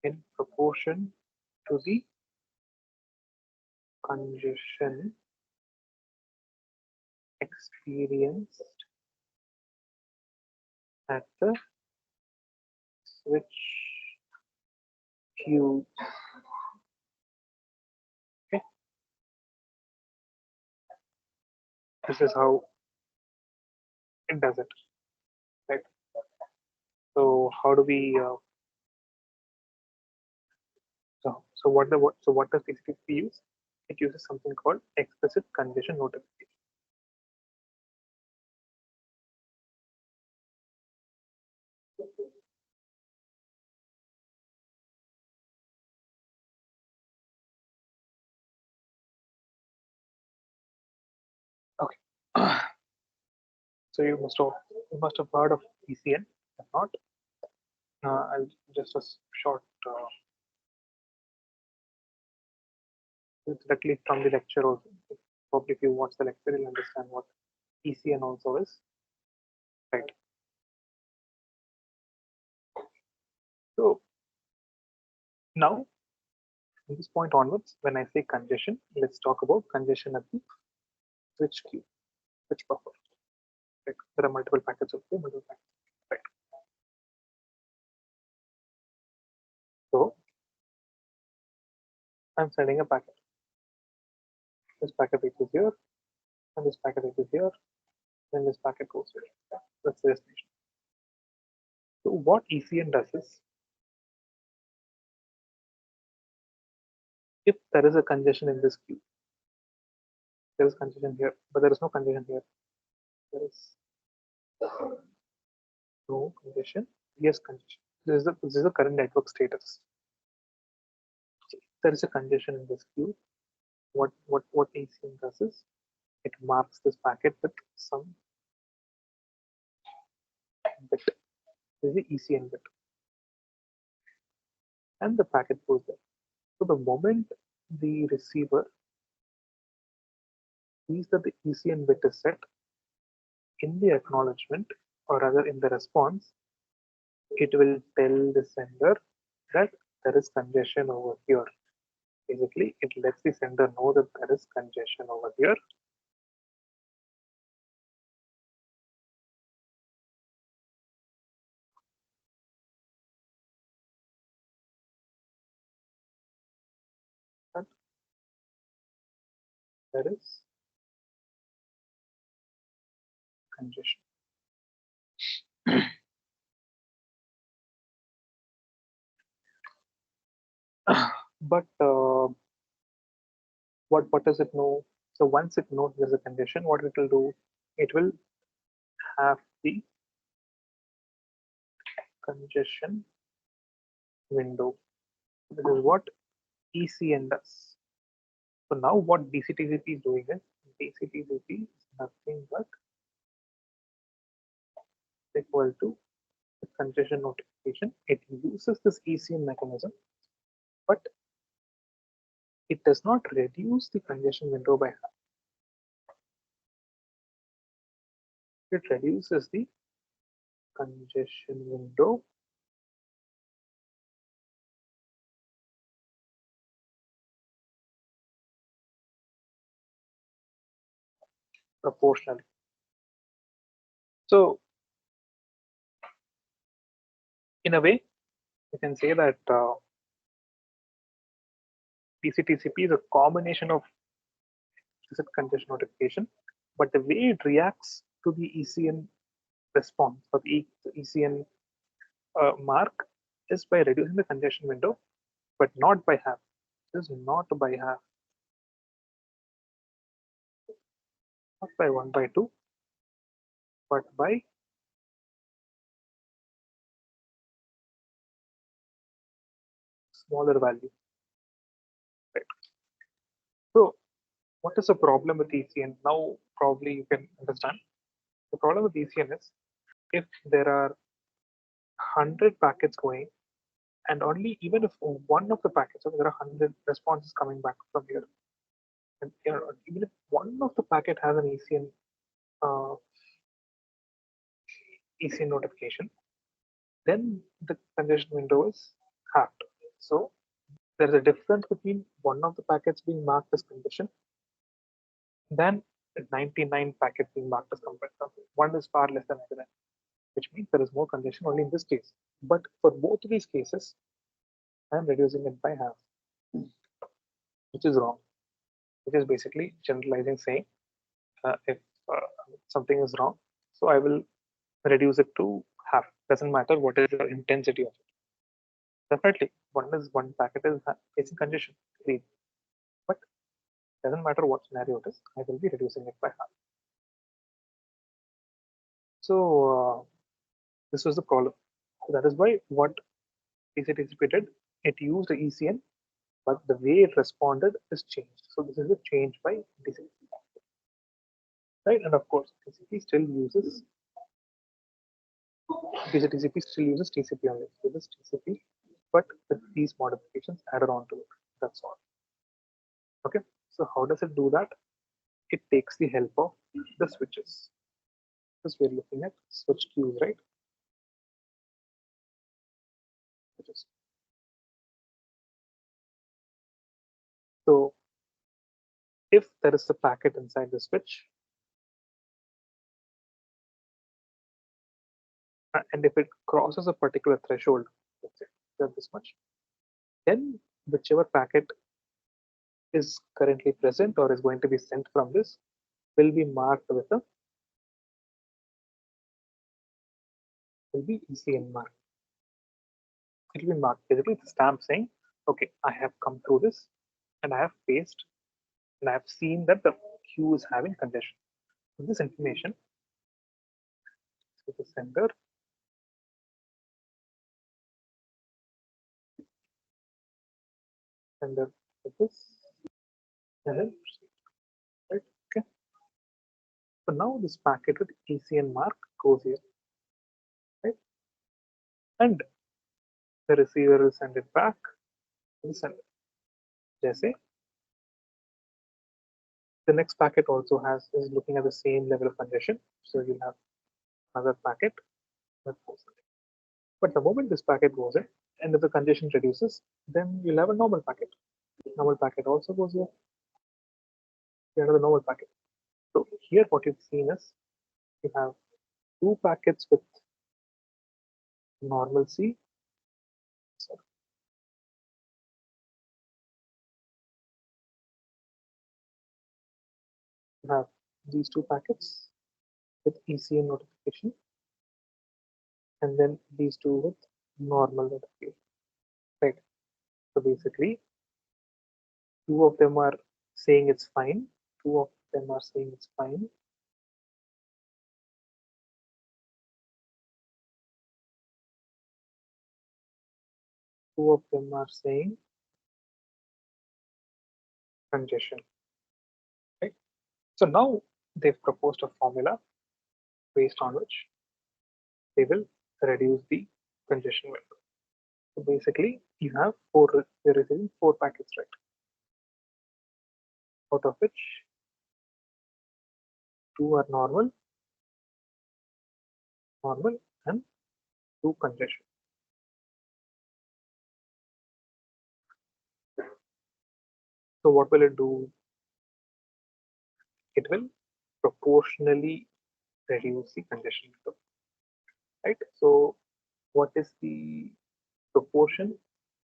S1: in proportion to the congestion experienced at the switch queue. Okay, this is how it does it. Right. So how do we? So what does TCP use? It uses something called explicit congestion notification. Okay. So you must have heard of ECN. If not, I'll just a short directly from the lecture also. Probably if you watch the lecture, you'll understand what ECN also is. Right. So now, from this point onwards, when I say congestion, let's talk about congestion at the switch queue, switch buffer. Right. There are multiple packets of multiple packets. Right. So I'm sending a packet. This packet is here, and this packet is here. then this packet goes here. That's the destination. So what ECN does is, if there is a congestion in this queue, there is congestion here, but there is no congestion here. There is no congestion. Yes, congestion. This is the current network status. So if there is a congestion in this queue, what ECN does is it marks this packet with some bit. This is the ECN bit, and the packet goes there. So the moment the receiver sees that the ECN bit is set, in the acknowledgement, or rather in the response, it will tell the sender that there is congestion over here. Basically, it lets the sender know that there is congestion over here. And there is congestion. But what does it know? So once it knows there's a congestion, what it will do? It will have the congestion window. This is what ECN does. So now what DCTCP is doing is DCTCP is nothing but equal to the congestion notification. It uses this ECN mechanism, but it does not reduce the congestion window by half. It reduces the congestion window proportionally. So in a way, you can say that DCTCP is a combination of explicit congestion notification, but the way it reacts to the ECN response or the ECN mark is by reducing the congestion window, but not by half. It is not by half, not by 1 by 2, but by smaller value. Right. So what is the problem with ECN? Now probably you can understand. The problem with ECN is if there are 100 packets going, and only even if one of the packets, so there are 100 responses coming back from here, and even if one of the packet has an ECN notification, then the congestion window is halved. So there's a difference between one of the packets being marked as congestion than 99 packets being marked as congestion. One is far less than 99, which means there is more congestion only in this case. But for both of these cases, I'm reducing it by half, which is wrong, which is basically generalizing saying if uh, something is wrong, so I will reduce it to half. Doesn't matter what is the intensity of it. Definitely, one packet is facing congestion, agreed. But doesn't matter what scenario it is, I will be reducing it by half. So this was the problem. So that is why what TCTCP did, it used the ECN, but the way it responded is changed. So this is a change by TCTCP, right? And of course, TCP still uses TCP still uses TCP only. So this TCP, but with these modifications added on to it. That's all. Okay. So how does it do that? It takes the help of the switches. Because we're looking at switch queues, right? Switches. So if there is a packet inside the switch, and if it crosses a particular threshold, let's say this much, then whichever packet is currently present or is going to be sent from this will be marked with a will be ECN mark. It will be marked basically the stamp saying, okay, I have come through this and I have faced and I have seen that the queue is having congestion. So this information to the sender with this, and then proceed, right? Okay. So now this packet with ECN mark goes here, right? And the receiver will send it back to the sender. जैसे the next packet also is looking at the same level of congestion, so you'll have another packet that goes in. But the moment this packet goes in, and if the congestion reduces, then you'll have a normal packet. Normal packet also goes here. You have the normal packet. So here, what you've seen is you have two packets with normalcy. So you have these two packets with ECN notification, and then these two with normal notification. Right. So basically, two of them are saying it's fine. Two of them are saying it's fine. Two of them are saying congestion. Right. So now they've proposed a formula based on which they will reduce the congestion window. So basically, you have you're receiving four packets, right? Out of which two are normal, and two congestion. So what will it do? It will proportionally reduce the congestion window, right? So what is the proportion?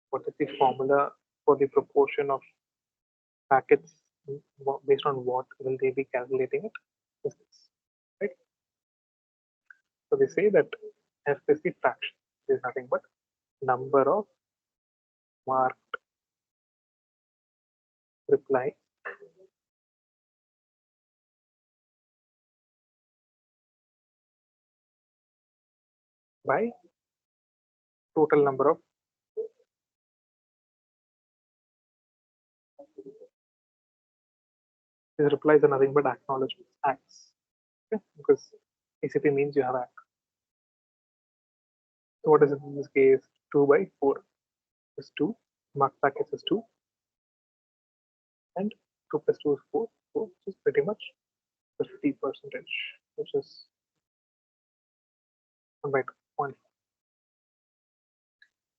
S1: What is the formula for the proportion of packets? Based on what will they be calculating it? Is this, right? So they say that F is the fraction. It is nothing but number of marked reply by total number of these replies are nothing but acknowledgement acts. Okay? Because ACP means you have act. So what is it in this case? 2 by 4 is 2. Mark packets is 2. And 2 plus 2 is 4. 4 which is pretty much 50%, which is 1 by 2. 1.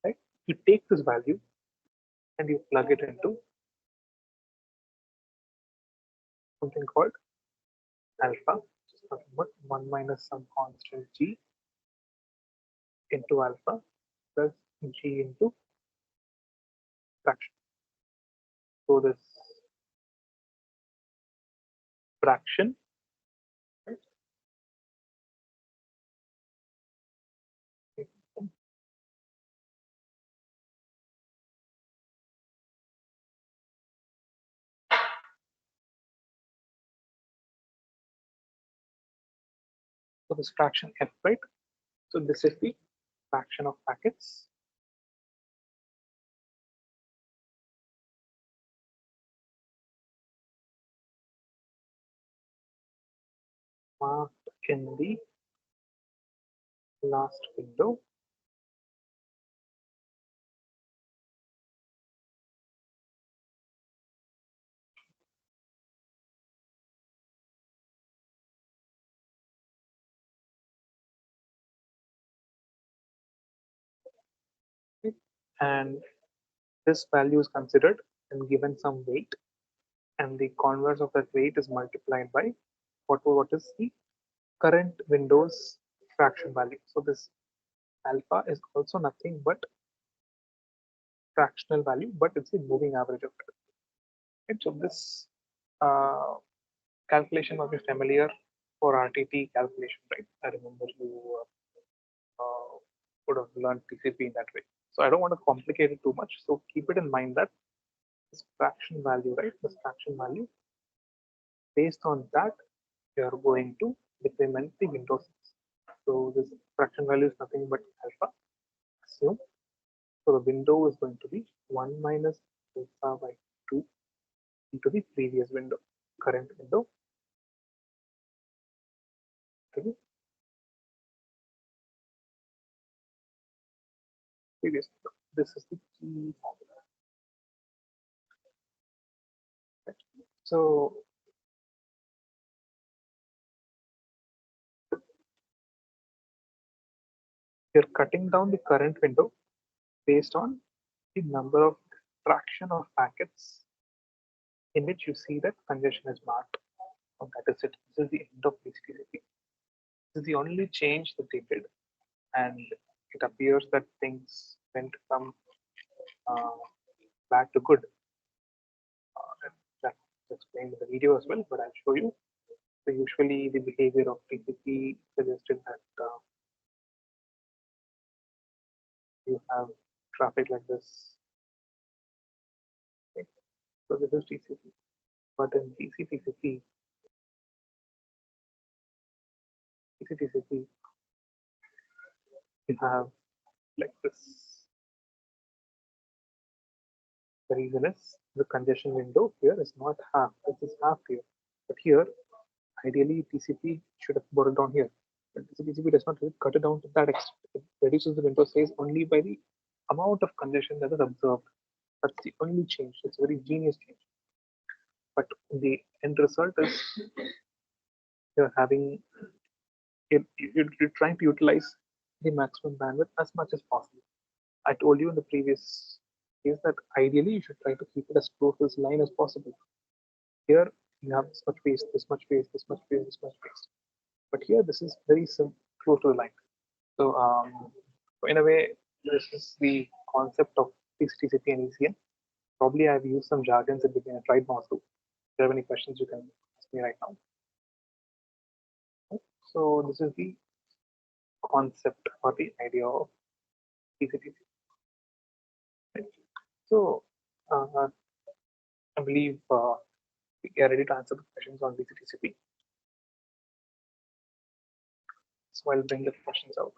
S1: Right? You take this value and you plug it into something called alpha, which is nothing but 1 minus some constant g into alpha plus g into fraction. So this fraction, right? So this fraction f, right? So this is the fraction of packets marked in the last window and this value is considered and given some weight, and the converse of that weight is multiplied by what is the current window's fraction value. So this alpha is also nothing but fractional value, but it's the moving average of it. Right? So this uh, calculation must be familiar for RTT calculation, right? I remember you would have learned TCP in that way. So I don't want to complicate it too much. So keep it in mind that this fraction value, right? This fraction value, based on that, you are going to decrement the window size. So this fraction value is nothing but alpha. Assume so the window is going to be 1 minus alpha by 2 into the previous window, current window to the previous window. This is the key formula. Right? So you're cutting down the current window based on the number of fraction of packets in which you see that congestion is marked. And that is it. This is the end of BCTCP. This is the only change that they did, and it appears that things went from uh, bad to good. That's explained in the video as well, but I'll show you. So usually the behavior of TCP suggested that you have traffic like this. Okay. So this is TCP. But in TCP, you have like this. The reason is the congestion window here is not half. This is half here. But here, ideally, TCP should have brought it down here. But TCP does not cut it down to that extent. It reduces the window size only by the amount of congestion that is observed. That's the only change. It's a very genius change. But the end result is you're having you're trying to utilize the maximum bandwidth as much as possible. I told you in the previous case that ideally you should try to keep it as close to this line as possible. Here you have this much waste, this much waste, this much waste, this much waste. But here this is very simple, close to the line. So in a way, this is the concept of TCP and ECN. Probably I've used some jargons at the beginning. I tried not to. If you have any questions, you can ask me right now. So this is the concept or the idea of TCP. Right? So I believe we are ready to answer the questions on BCTCP. So I'll bring the questions out.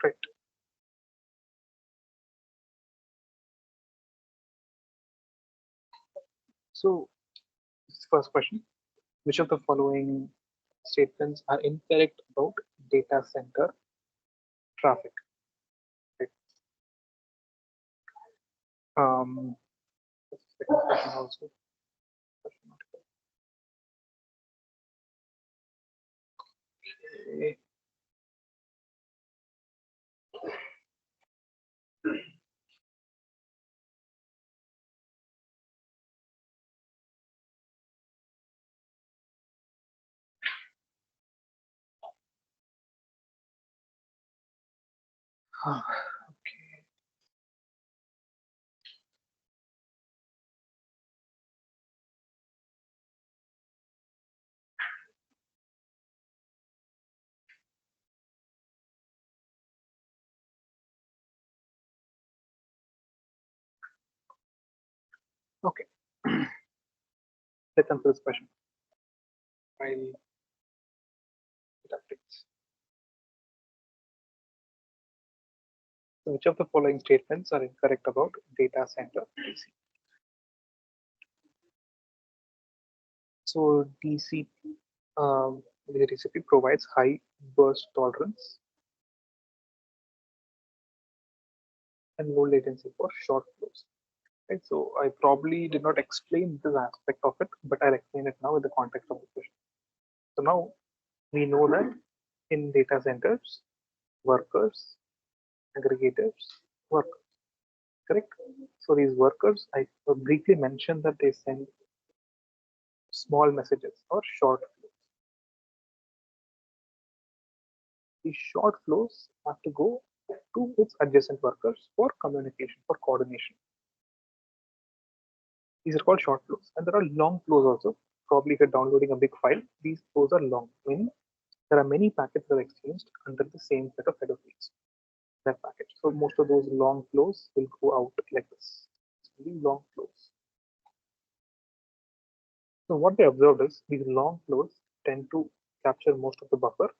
S1: Right. So this is the first question. Which of the following statements are incorrect about data center traffic? Right. The second question also. Okay. Okay. Let's answer this question. While it updates. So which of the following statements are incorrect about data center DC? So the DCP provides high burst tolerance and low latency for short flows. Right? So I probably did not explain this aspect of it, but I'll explain it now in the context of the question. So now we know that in data centers, workers, aggregators work, correct? So these workers, I briefly mentioned that they send small messages or short flows. These short flows have to go to its adjacent workers for communication, for coordination. These are called short flows. And there are long flows also. Probably if you're downloading a big file, these flows are long, meaning there are many packets that are exchanged under the same set of header fields. That packet. So most of those long flows will go out like this. Long flows. So what they observed is these long flows tend to capture most of the buffer,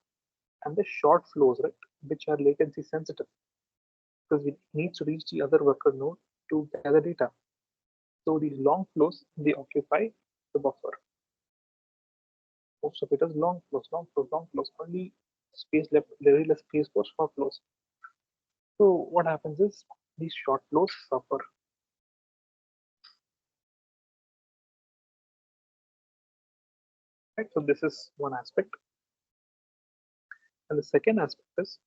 S1: and the short flows, right, which are latency sensitive, because it needs to reach the other worker node to gather data. So these long flows, they occupy the buffer. Most of it is long flows, long flows, long flows. Only space left, very less space for short flows. So what happens is these short flows suffer. Right? So this is one aspect. And the second aspect is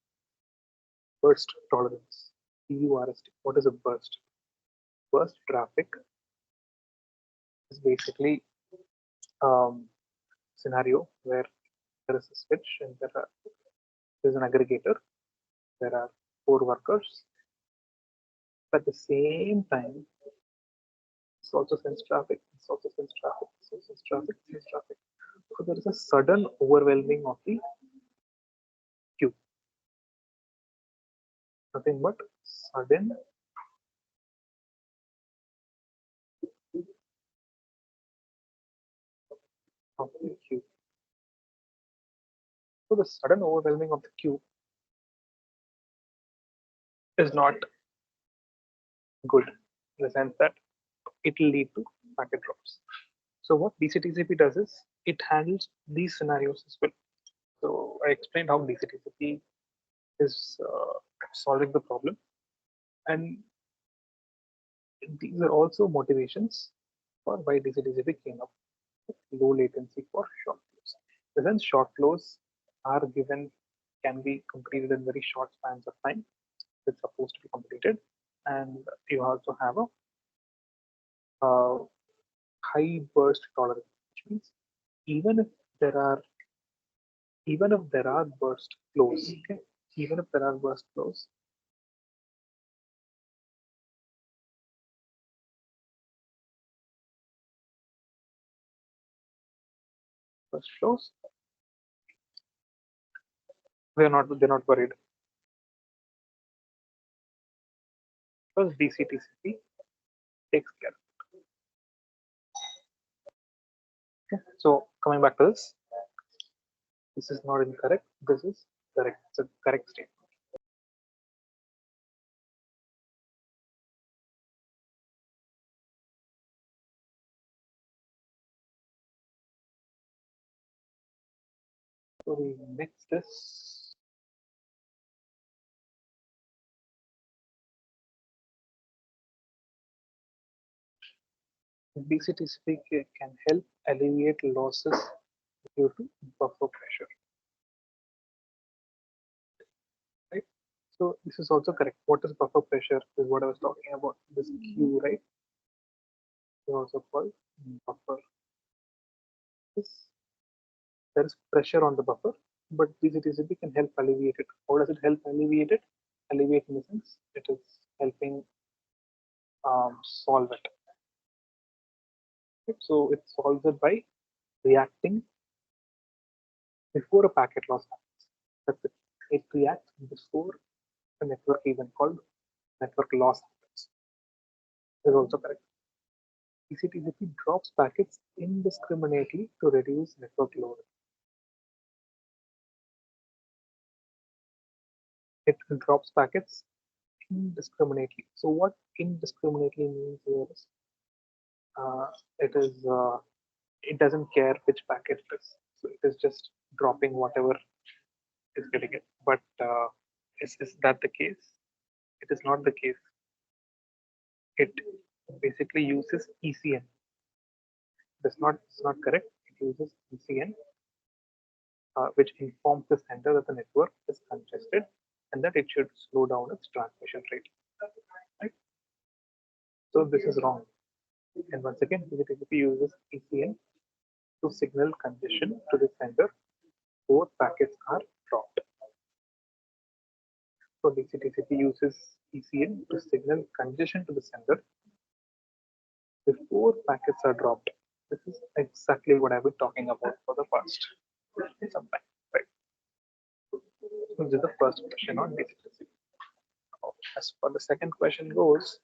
S1: burst tolerance. BURST. What is a burst? Burst traffic is basically scenario where there is a switch and there's an aggregator. There are 4 workers. At the same time, this also sends traffic. This also sends traffic. This also sends traffic. This sends traffic. So there is a sudden overwhelming of the queue. Nothing but sudden of the queue. So the sudden overwhelming of the queue is not good in the sense that it will lead to packet drops. So what DCTCP does is it handles these scenarios as well. So I explained how DCTCP is solving the problem, and these are also motivations for why DCTCP came up with low latency for short flows. Since short flows are given, can be completed in very short spans of time, it's supposed to be completed, and you also have a high burst tolerance, which means even if there are burst flows, okay, even if there are burst flows, they're not worried because DCTCP takes care. Okay. So coming back to this is not incorrect. This is correct. It's a correct statement. So we mix this. DCTCP can help alleviate losses due to buffer pressure. Right. So this is also correct. What is buffer pressure? Is what I was talking about. This Q, right? Is also called buffer. There is pressure on the buffer, but DCTCP can help alleviate it. How does it help alleviate it? Alleviate in the sense it is helping solve it. Right? So it solves it by reacting before a packet loss happens. That's it. It reacts before a network event called network loss happens. Is also correct. TCP drops packets indiscriminately to reduce network load. It drops packets indiscriminately. So what indiscriminately means here is uh, it is it doesn't care which packet it is. So it is just dropping whatever is getting it. But is that the case? It is not the case. It basically uses ECN. It's not correct. It uses ECN, which informs the sender that the network is congested and that it should slow down its transmission rate. Right? So this is wrong. And once again, DHCP uses ECN to signal congestion to the sender. Both packets are dropped. So DHCP uses ECN to signal congestion to the sender before packets are dropped. This is exactly what I've been talking about for the past some time. Right. So this is the first question on DHCP. As for the second question goes,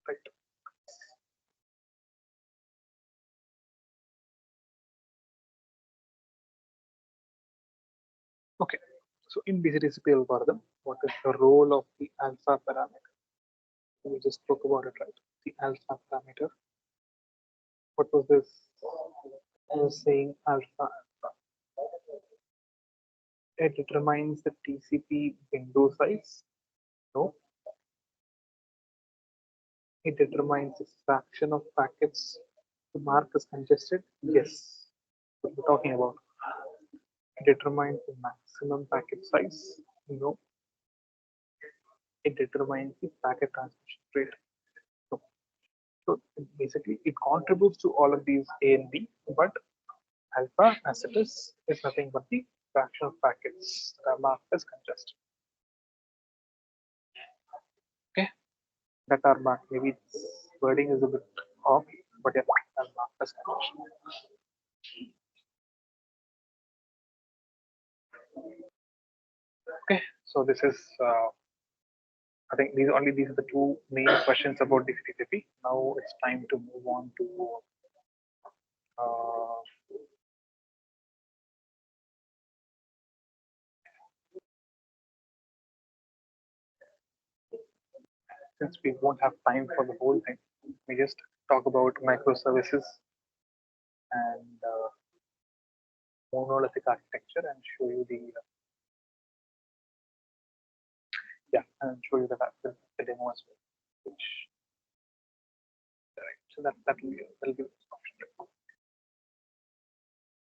S1: right. Okay. So in DHCP algorithm, what is the role of the alpha parameter? We just spoke about it, right? The alpha parameter. What was this? I was saying alpha. It determines the TCP window size. No. It determines the fraction of packets to mark as congested. Yes. What we're talking about. It determines the maximum packet size. No. It determines the packet transmission rate. No. So basically, it contributes to all of these A and B, but alpha, as it is nothing but the fraction of packets that are marked as congested. Okay, that are marked. Maybe its wording is a bit off, but yeah, are marked as congested. Okay, so this is. I think these are the two main questions about the DCTCP. Now it's time to move on to uh, since we won't have time for the whole thing, we just talk about microservices and monolithic architecture and show you the yeah and show you the demo as well. Which right, so that'll be the option.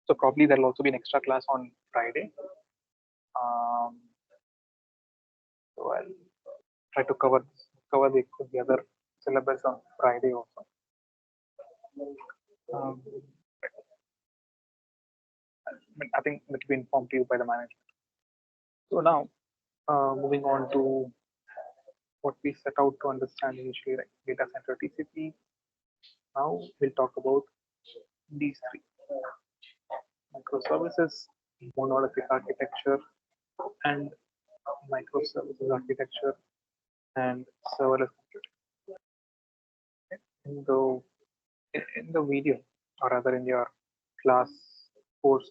S1: So probably there'll also be an extra class on Friday. Um, so I'll try to cover the other syllabus on Friday also. Um, I think that will be informed to you by the management. So now, moving on to what we set out to understand initially, like data center TCP. Now we'll talk about these three: microservices, monolithic architecture, and microservices architecture and serverless computing. In the in the video, or rather in your class course,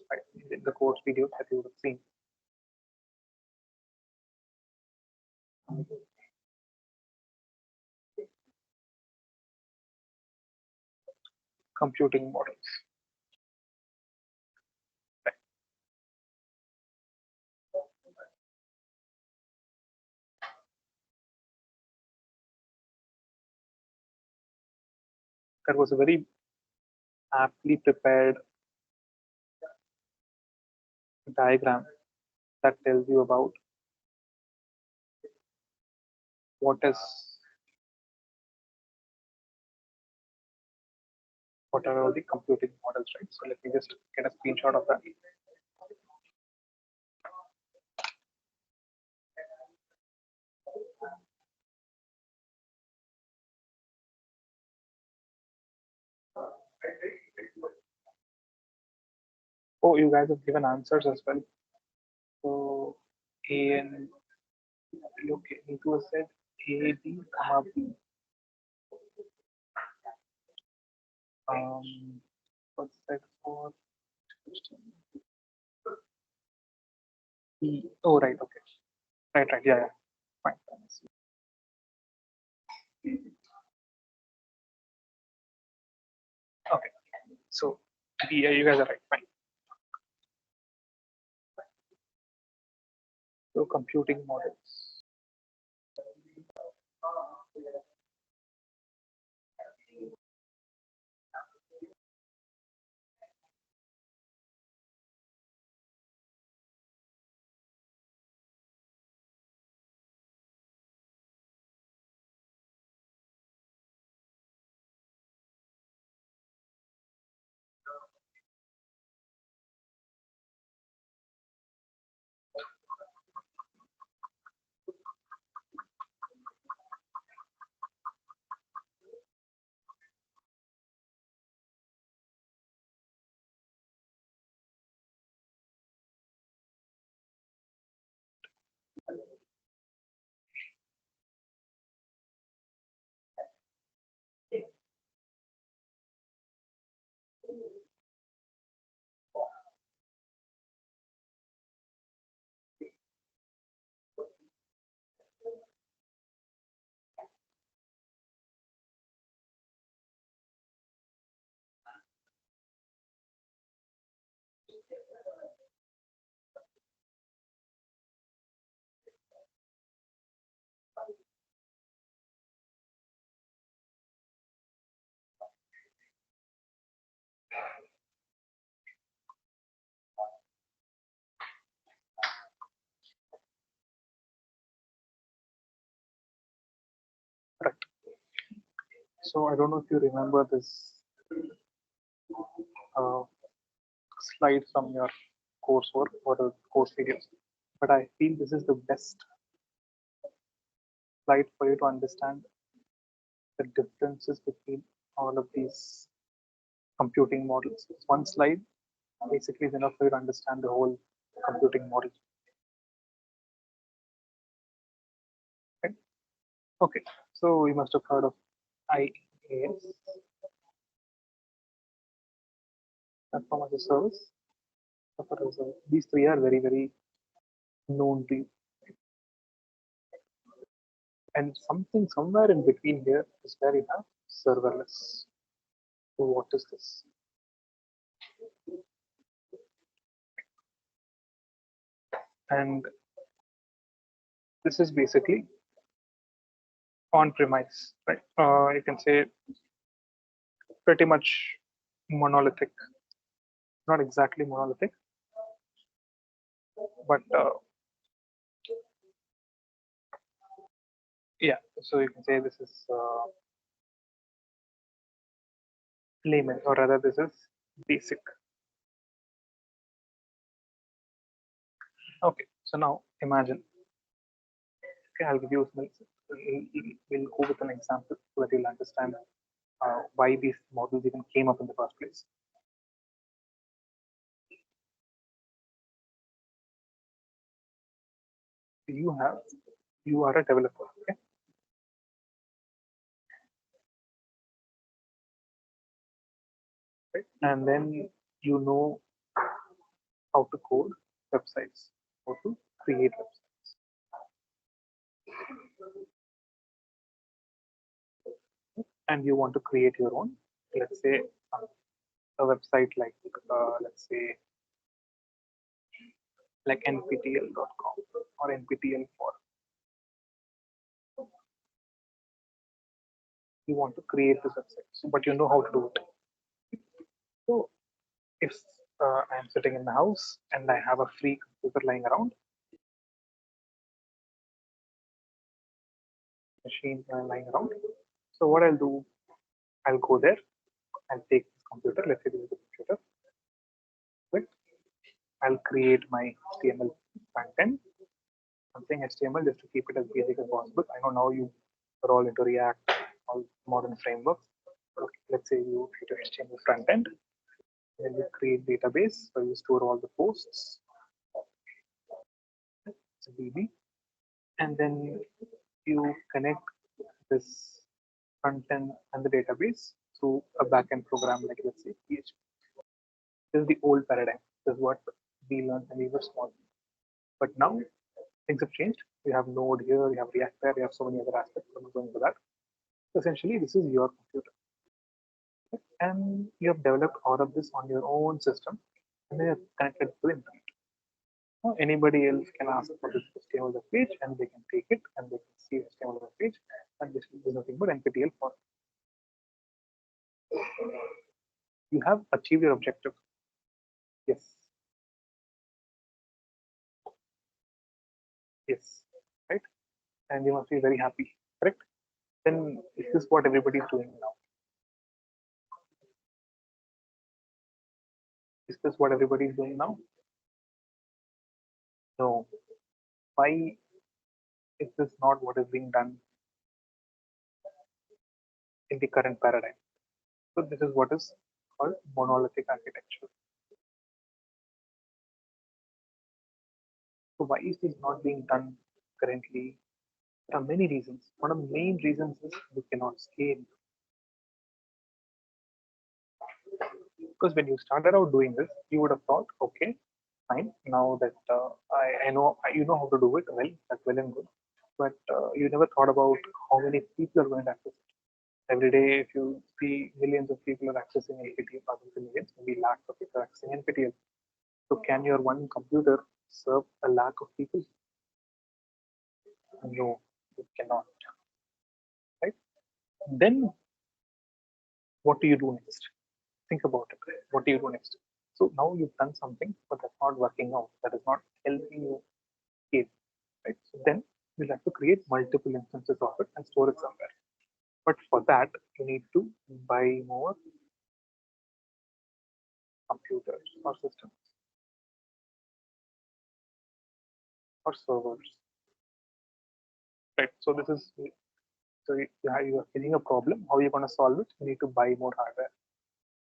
S1: in the course video that you would have seen, computing models. Right. That was a very aptly prepared diagram that tells you about what is what are all the computing models, right? So let me just get a screenshot of that. Oh, you guys have given answers as well. So A and okay, Niku has said A, B, comma B. What's that for? B. Oh, right. Okay. Right. Right. Yeah. Yeah. Fine. Okay. So B. Yeah, you guys are right. Fine. So computing models. Right. So I don't know if you remember this uh, slide from your coursework or the course videos, but I feel this is the best slide for you to understand the differences between all of these computing models. One slide basically is enough for you to understand the whole computing model. Right? Okay, so you must have heard of IaaS, platform as a service. These three are very, very known to you. And something somewhere in between here is where you have serverless. So what is this? And this is basically on-premise, right? You can say pretty much monolithic. Not exactly monolithic, but yeah. So you can say this is layman, or rather, this is basic. Okay. So now imagine. Okay, I'll give you some. We'll go with an example so that you'll understand why these models even came up in the first place. You are a developer, okay? Right? And then you know how to code websites, how to create websites. And you want to create your own, let's say, a website like, let's say, like nptl.com or nptl for. you want to create this website, but you know how to do it. So if I'm sitting in the house and I have a free computer lying around, machine lying around, so what I'll do, I'll go there, I'll take this computer, let's say this is a computer, right? I'll create my HTML content. I'm saying HTML just to keep it as basic as possible. I know now you are all into React, all modern frameworks. Okay, let's say you create your HTML front end, then you create database, so you store all the posts, it's a DB, and then you connect this front end and the database through a backend program like let's say PHP. This is the old paradigm. This is what we learned when we were small. But now things have changed. You have Node here, you have React there, you have so many other aspects. I'm not going into that. So essentially, this is your computer, and you have developed all of this on your own system, and then you're connected to the internet. Now, anybody else can ask for this HTML web page, and they can take it, and they can see HTML web page, and this is nothing but NPTEL for you have achieved your objective. Yes, yes, right, and you must be very happy, correct? Then this is what everybody is doing now. Is this what everybody is doing now? No. Why is this not what is being done in the current paradigm? So this is what is called monolithic architecture. So why is this not being done currently? There are many reasons. One of the main reasons is you cannot scale. Because when you started out doing this, you would have thought, okay, fine. Now that I know you know how to do it well, that's well and good. But you never thought about how many people are going to access it. Every day, if you see millions of people are accessing NPTEL, thousands of millions, maybe lakhs of people are accessing NPTEL. So can your one computer serve a lakh of people? No, it cannot. Right? Then what do you do next? Think about it. What do you do next? So now you've done something, but that's not working out. That is not helping you scale. Right? So then you'll have to create multiple instances of it and store it somewhere. But for that, you need to buy more computers or systems or servers. Right. So this is so you are facing a problem. How are you going to solve it? You need to buy more hardware.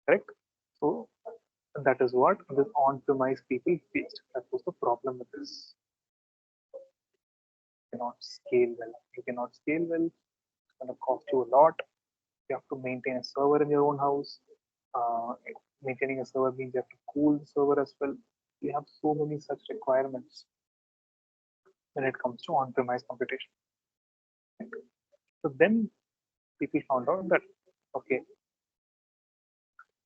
S1: Correct. So that is what this on-premise people faced. That was the problem with this. You cannot scale well. You cannot scale well. It's going to cost you a lot. You have to maintain a server in your own house. Uh, Maintaining a server means you have to cool the server as well. You have so many such requirements when it comes to on-premise computation. So then people found out that okay,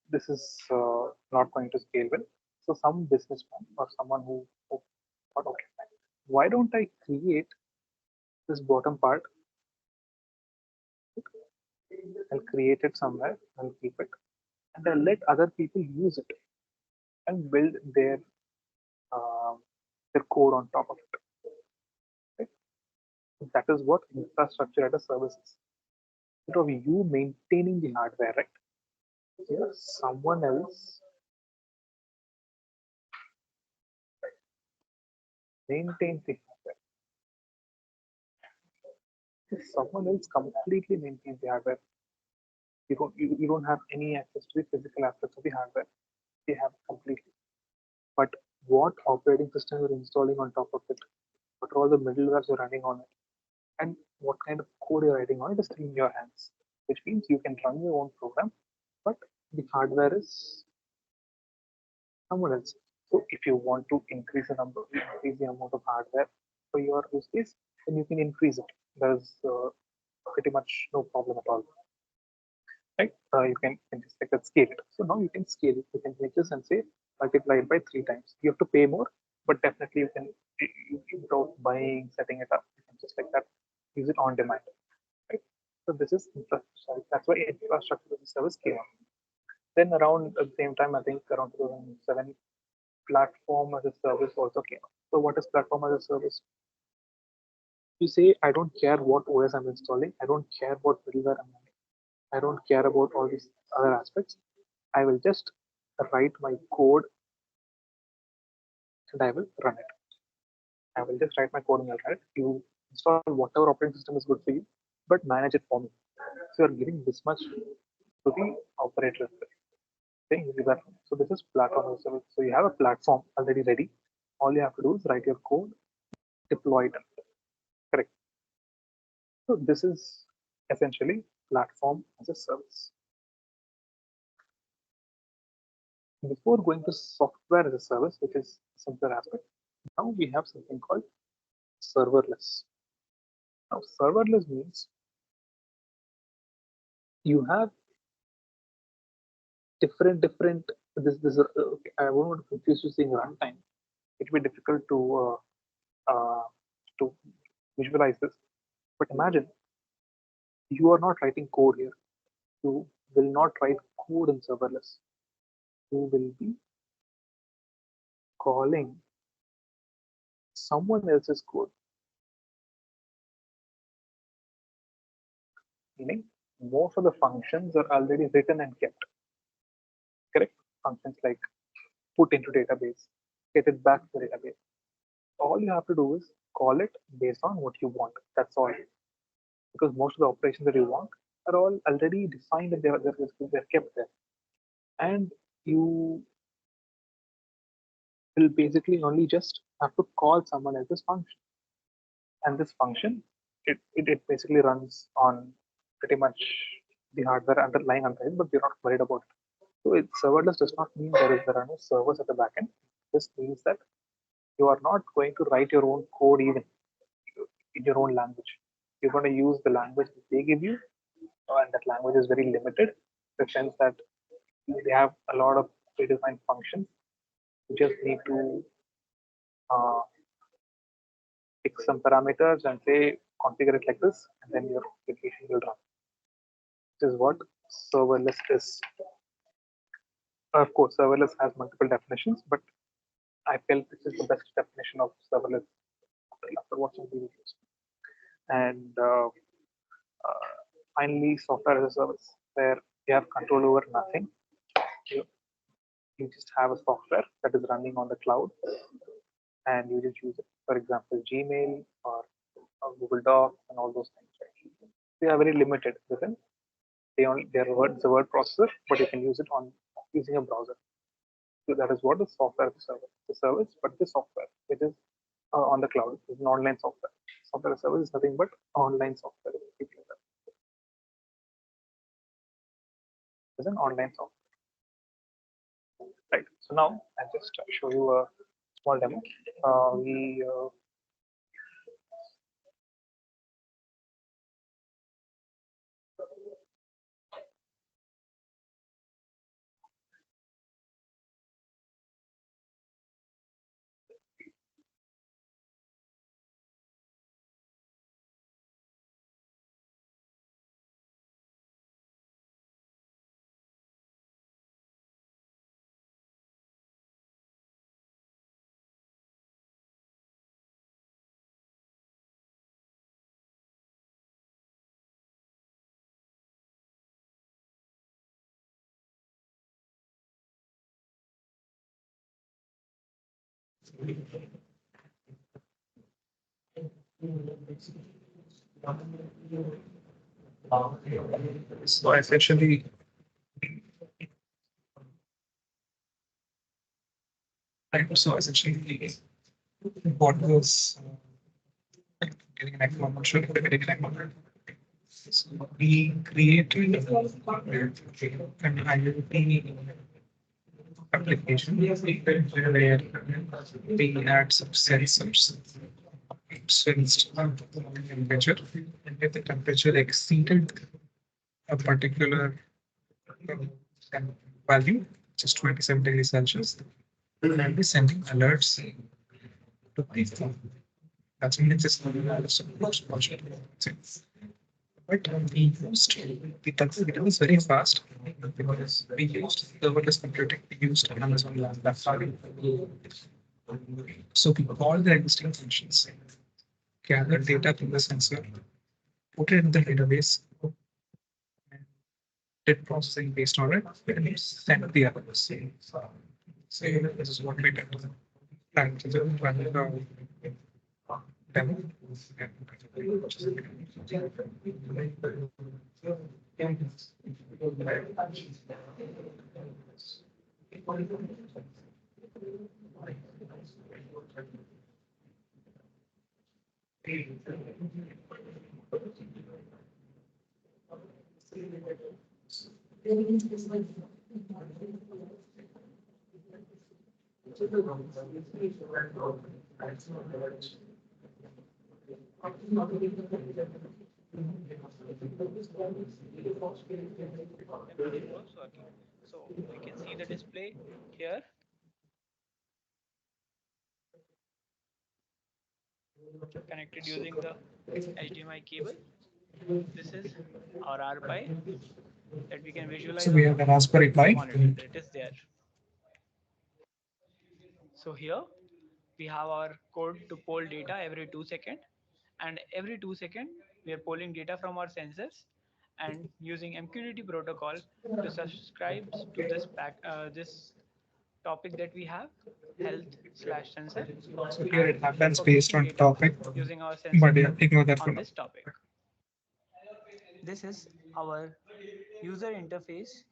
S1: this is not going to scale well. So some businessman or someone who thought, okay, fine. Why don't I create this bottom part? I'll create it somewhere. I'll keep it, and I'll let other people use it and build um, their code on top of it. Right? That is what infrastructure as a service is. Instead of you maintaining the hardware, right? Here, someone else maintains the hardware. If someone else completely maintains the hardware, you don't have any access to the physical aspects of the hardware. They have completely. But what operating system you're installing on top of it? What are all the middlewares you're running on it? And what kind of code you're writing on it is in your hands. Which means you can run your own program, but the hardware is someone else. So if you want to increase the amount of hardware for your use case, then you can increase it. There's pretty much no problem at all. Right? You can just like that scale it. So now you can scale it. You can take this and say multiply it by 3 times. You have to pay more, but definitely you can without buying, setting it up, you can just like that use it on demand. Right? So this is infrastructure. That's why infrastructure as a service came up. Then around at the same time, I think around 2007, platform as a service also came up. So what is platform as a service? You say, I don't care what OS I'm installing. I don't care what middleware I'm running. I don't care about all these other aspects. I will just write my code and I will run it. I will just write my code and I'll run it. You install whatever operating system is good for you, but manage it for me. So you're giving this much to the operator. So this is platform as a service. So you have a platform already ready. All you have to do is write your code, deploy it. Correct. So this is essentially platform as a service. Before going to software as a service, which is a simpler aspect, now we have something called serverless. Now, serverless means you have different okay, I won't want to confuse you saying runtime. It will be difficult to visualize this. But imagine you are not writing code here. You will not write code in serverless. You will be calling someone else's code, meaning most of the functions are already written and kept. Correct? Functions like put into database, get it back to the database. All you have to do is call it based on what you want. That's all. Because most of the operations that you want are all already defined and they're kept there. And you will basically only just have to call someone else's function. And this function, it basically runs on pretty much the hardware underlying underlying, but you're not worried about it. So serverless does not mean there are no servers at the backend. This means that you are not going to write your own code even in your own language. You're going to use the language that they give you, and that language is very limited in the sense that they have a lot of predefined functions. You just need to uh, pick some parameters and say configure it like this, and then your application will run. This is what serverless is. Of course, serverless has multiple definitions, but I felt this is the best definition of serverless after watching the videos. And finally, software as a service, where you have control over nothing. You, you just have a software that is running on the cloud, and you just use it. For example, Gmail or Google Docs and all those things. Right? They are very limited. Within their word is a word processor, but you can use it on using a browser. So that is what the software as a service. The service, but the software, which is on the cloud, is an online software. Software as a service is nothing but online software. It's an online software. Right. So now I'll just show you a small demo. So essentially, what was getting an acknowledgement, getting an acknowledgement. So we created an IoT application where we had some sensors sensed temperature, and if the temperature exceeded a particular value, just 27 degrees Celsius, we'll be sending alerts to the phone. That's when it's just project. But we used it was very fast because we used serverless computing. We used Amazon Lambda. So we called the existing functions, gathered data from the sensor, put it in the database, and did processing based on it, and sent the others. So this is what we did. And run the demo.
S2: Everything was working. So we can see the display here. Connected using the HDMI cable. This is our RPi that we can
S1: So
S2: visualize
S1: we
S2: on
S1: have
S2: the
S1: the Raspberry Pi.
S2: monitor. That is there. So here we have our code to poll data every 2 seconds, and every 2 seconds we are polling data from our sensors and using MQTT protocol to subscribe to this topic that we have, health slash sensor,
S1: So here
S2: and
S1: it happens based
S2: publishing
S1: on
S2: data
S1: topic,
S2: using our
S1: but
S2: sensor
S1: yeah, ignore that for
S2: on
S1: now.
S2: this topic. This is our user interface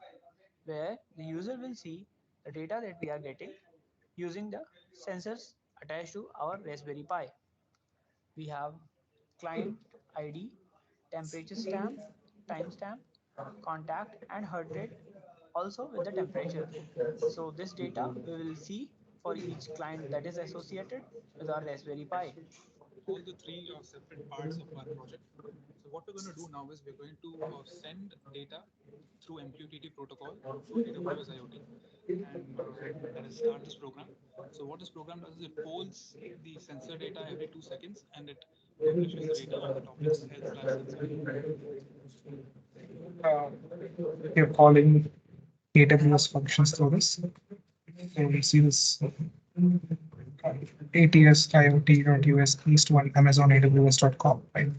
S2: where the user will see the data that we are getting using the sensors attached to our Raspberry Pi. We have client ID, temperature stamp, timestamp, contact, and heart rate, also with the temperature. So this data we will see for each client that is associated with our Raspberry Pi.
S3: All the three are separate parts of our project. So what we're going to do now is we're going to send data through MQTT protocol to AWS IoT, and let us start this program. So what this program does is it polls the sensor data every 2 seconds, and it publishes the data on the topic health slash sensor.
S1: Uh, we're calling AWS functions through this. So we see this ATS IoT.us east one Amazon AWS.com. Right?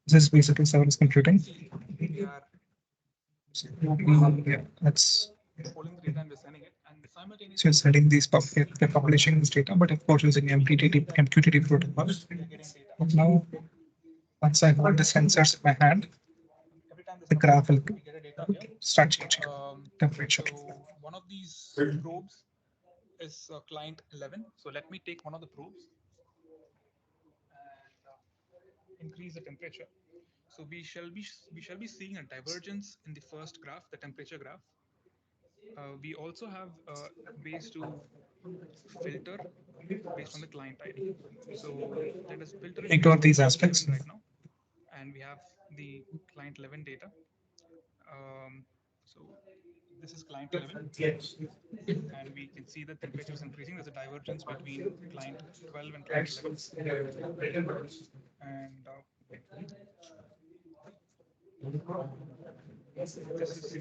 S1: This is basically serverless computing.
S3: See, we are
S1: So yeah, that's
S3: polling the data and we're sending it, and
S1: so you're
S3: simultaneously
S1: sending these they're publishing this data, but of course using MQTT protocols.
S3: we are getting data.
S1: Now, once I hold the sensors in my hand,
S3: Every time this
S1: the
S3: comes up,
S1: graph will
S3: we get a data here.
S1: start changing temperature.
S3: So one of these probes is client 11. So let me take one of the probes and increase the temperature. So we shall be seeing a divergence in the first graph, the temperature graph. We also have ways to filter based on the client ID. So let us filter it
S1: Ignore
S3: based on
S1: these
S3: client
S1: aspects.
S3: 11 right now, and we have the client 11 data. So this is client 11, and we can see that temperature is increasing. There's a divergence between client 12 and client 11, and this is the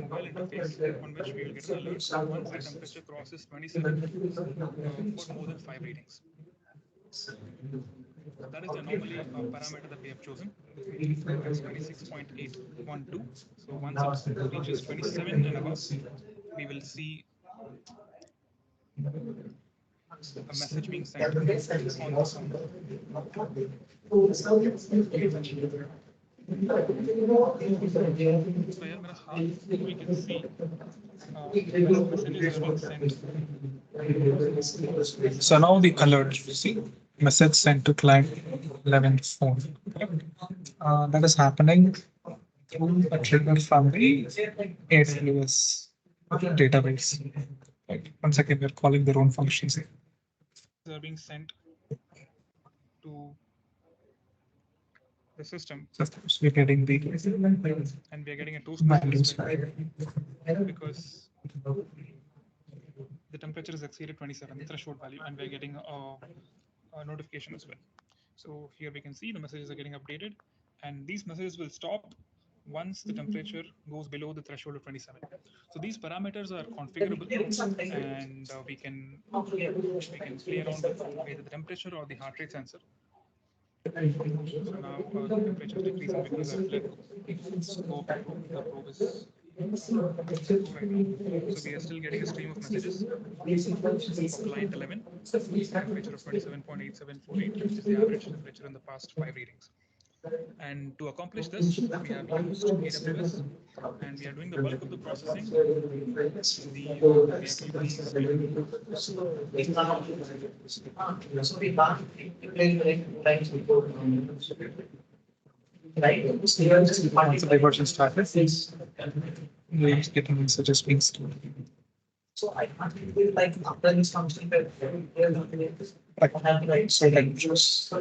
S3: mobile interface on which we will get an alert once the temperature crosses 27 for more than 5 readings. So that is the anomaly parameter that we have chosen. That's 26.812. So once it reaches 27 and above, we will see a message being sent on the phone. So here, मेरा हाथ, we can see messages are being sent.
S1: So now the alert, you see, message sent to client 11 phone. That is happening through a trigger from the AWS database. Right. Once again, we're calling their own functions here.
S3: They are being sent to the system,
S1: So we're getting the
S3: and we are getting a toast message as
S1: values.
S3: well because the temperature is exceeded 27, the threshold value, and we are getting a notification as well. So here we can see the messages are getting updated, and these messages will stop once the temperature goes below the threshold of 27. So these parameters are configurable, and we can play around with either the temperature or the heart rate sensor. So now the temperature is decreasing because I've let go of the probe. The probe is let go right now. So we are still getting a stream of messages for client 11, temperature of 27.8748, which is the average temperature in the past 5 readings. And to accomplish this, we have used AWS, and we are doing the bulk of the processing in the VIPP split.
S1: Once the diversion started, we are getting messages being stored. Like, so then just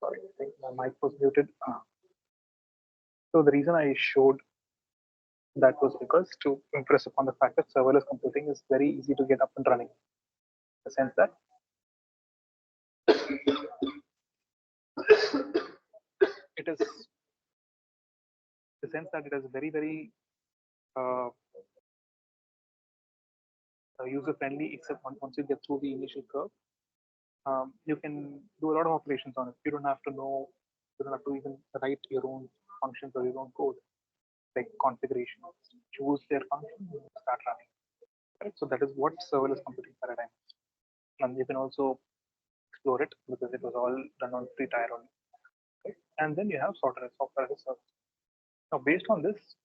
S1: sorry, I think my mic was muted. So the reason I showed that was because to impress upon the fact that serverless computing is very easy to get up and running. In the sense that it is the sense that it is very, very uh, user friendly, except once you get through the initial curve. You can do a lot of operations on it. You don't have to know, you don't have to even write your own functions or your own code, like configuration. Choose their function and start running. Right? So that is what serverless computing paradigm is. And you can also explore it because it was all done on free tier only. Right? And then you have software as a service. Now, based on this,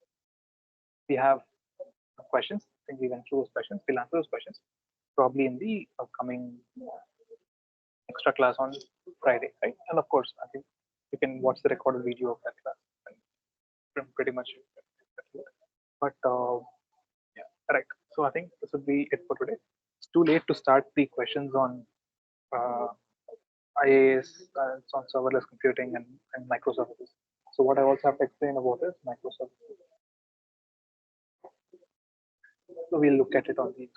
S1: we have questions. I think we went through those questions. We'll answer those questions probably in the upcoming extra class on Friday, right? And of course, I think you can watch the recorded video of that class. Pretty much. But yeah, right. So I think this would be it for today. It's too late to start the questions on uh, IaaS, on serverless computing and microservices. So what I also have to explain about is microservices. So we'll look at it on the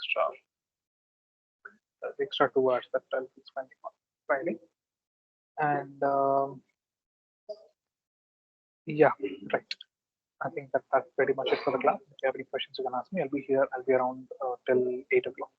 S1: extra 2 hours that I'll be spending on Friday. And yeah, right. I think that's pretty much it for the class. If you have any questions, you can ask me. I'll be here. I'll be around till 8 o'clock.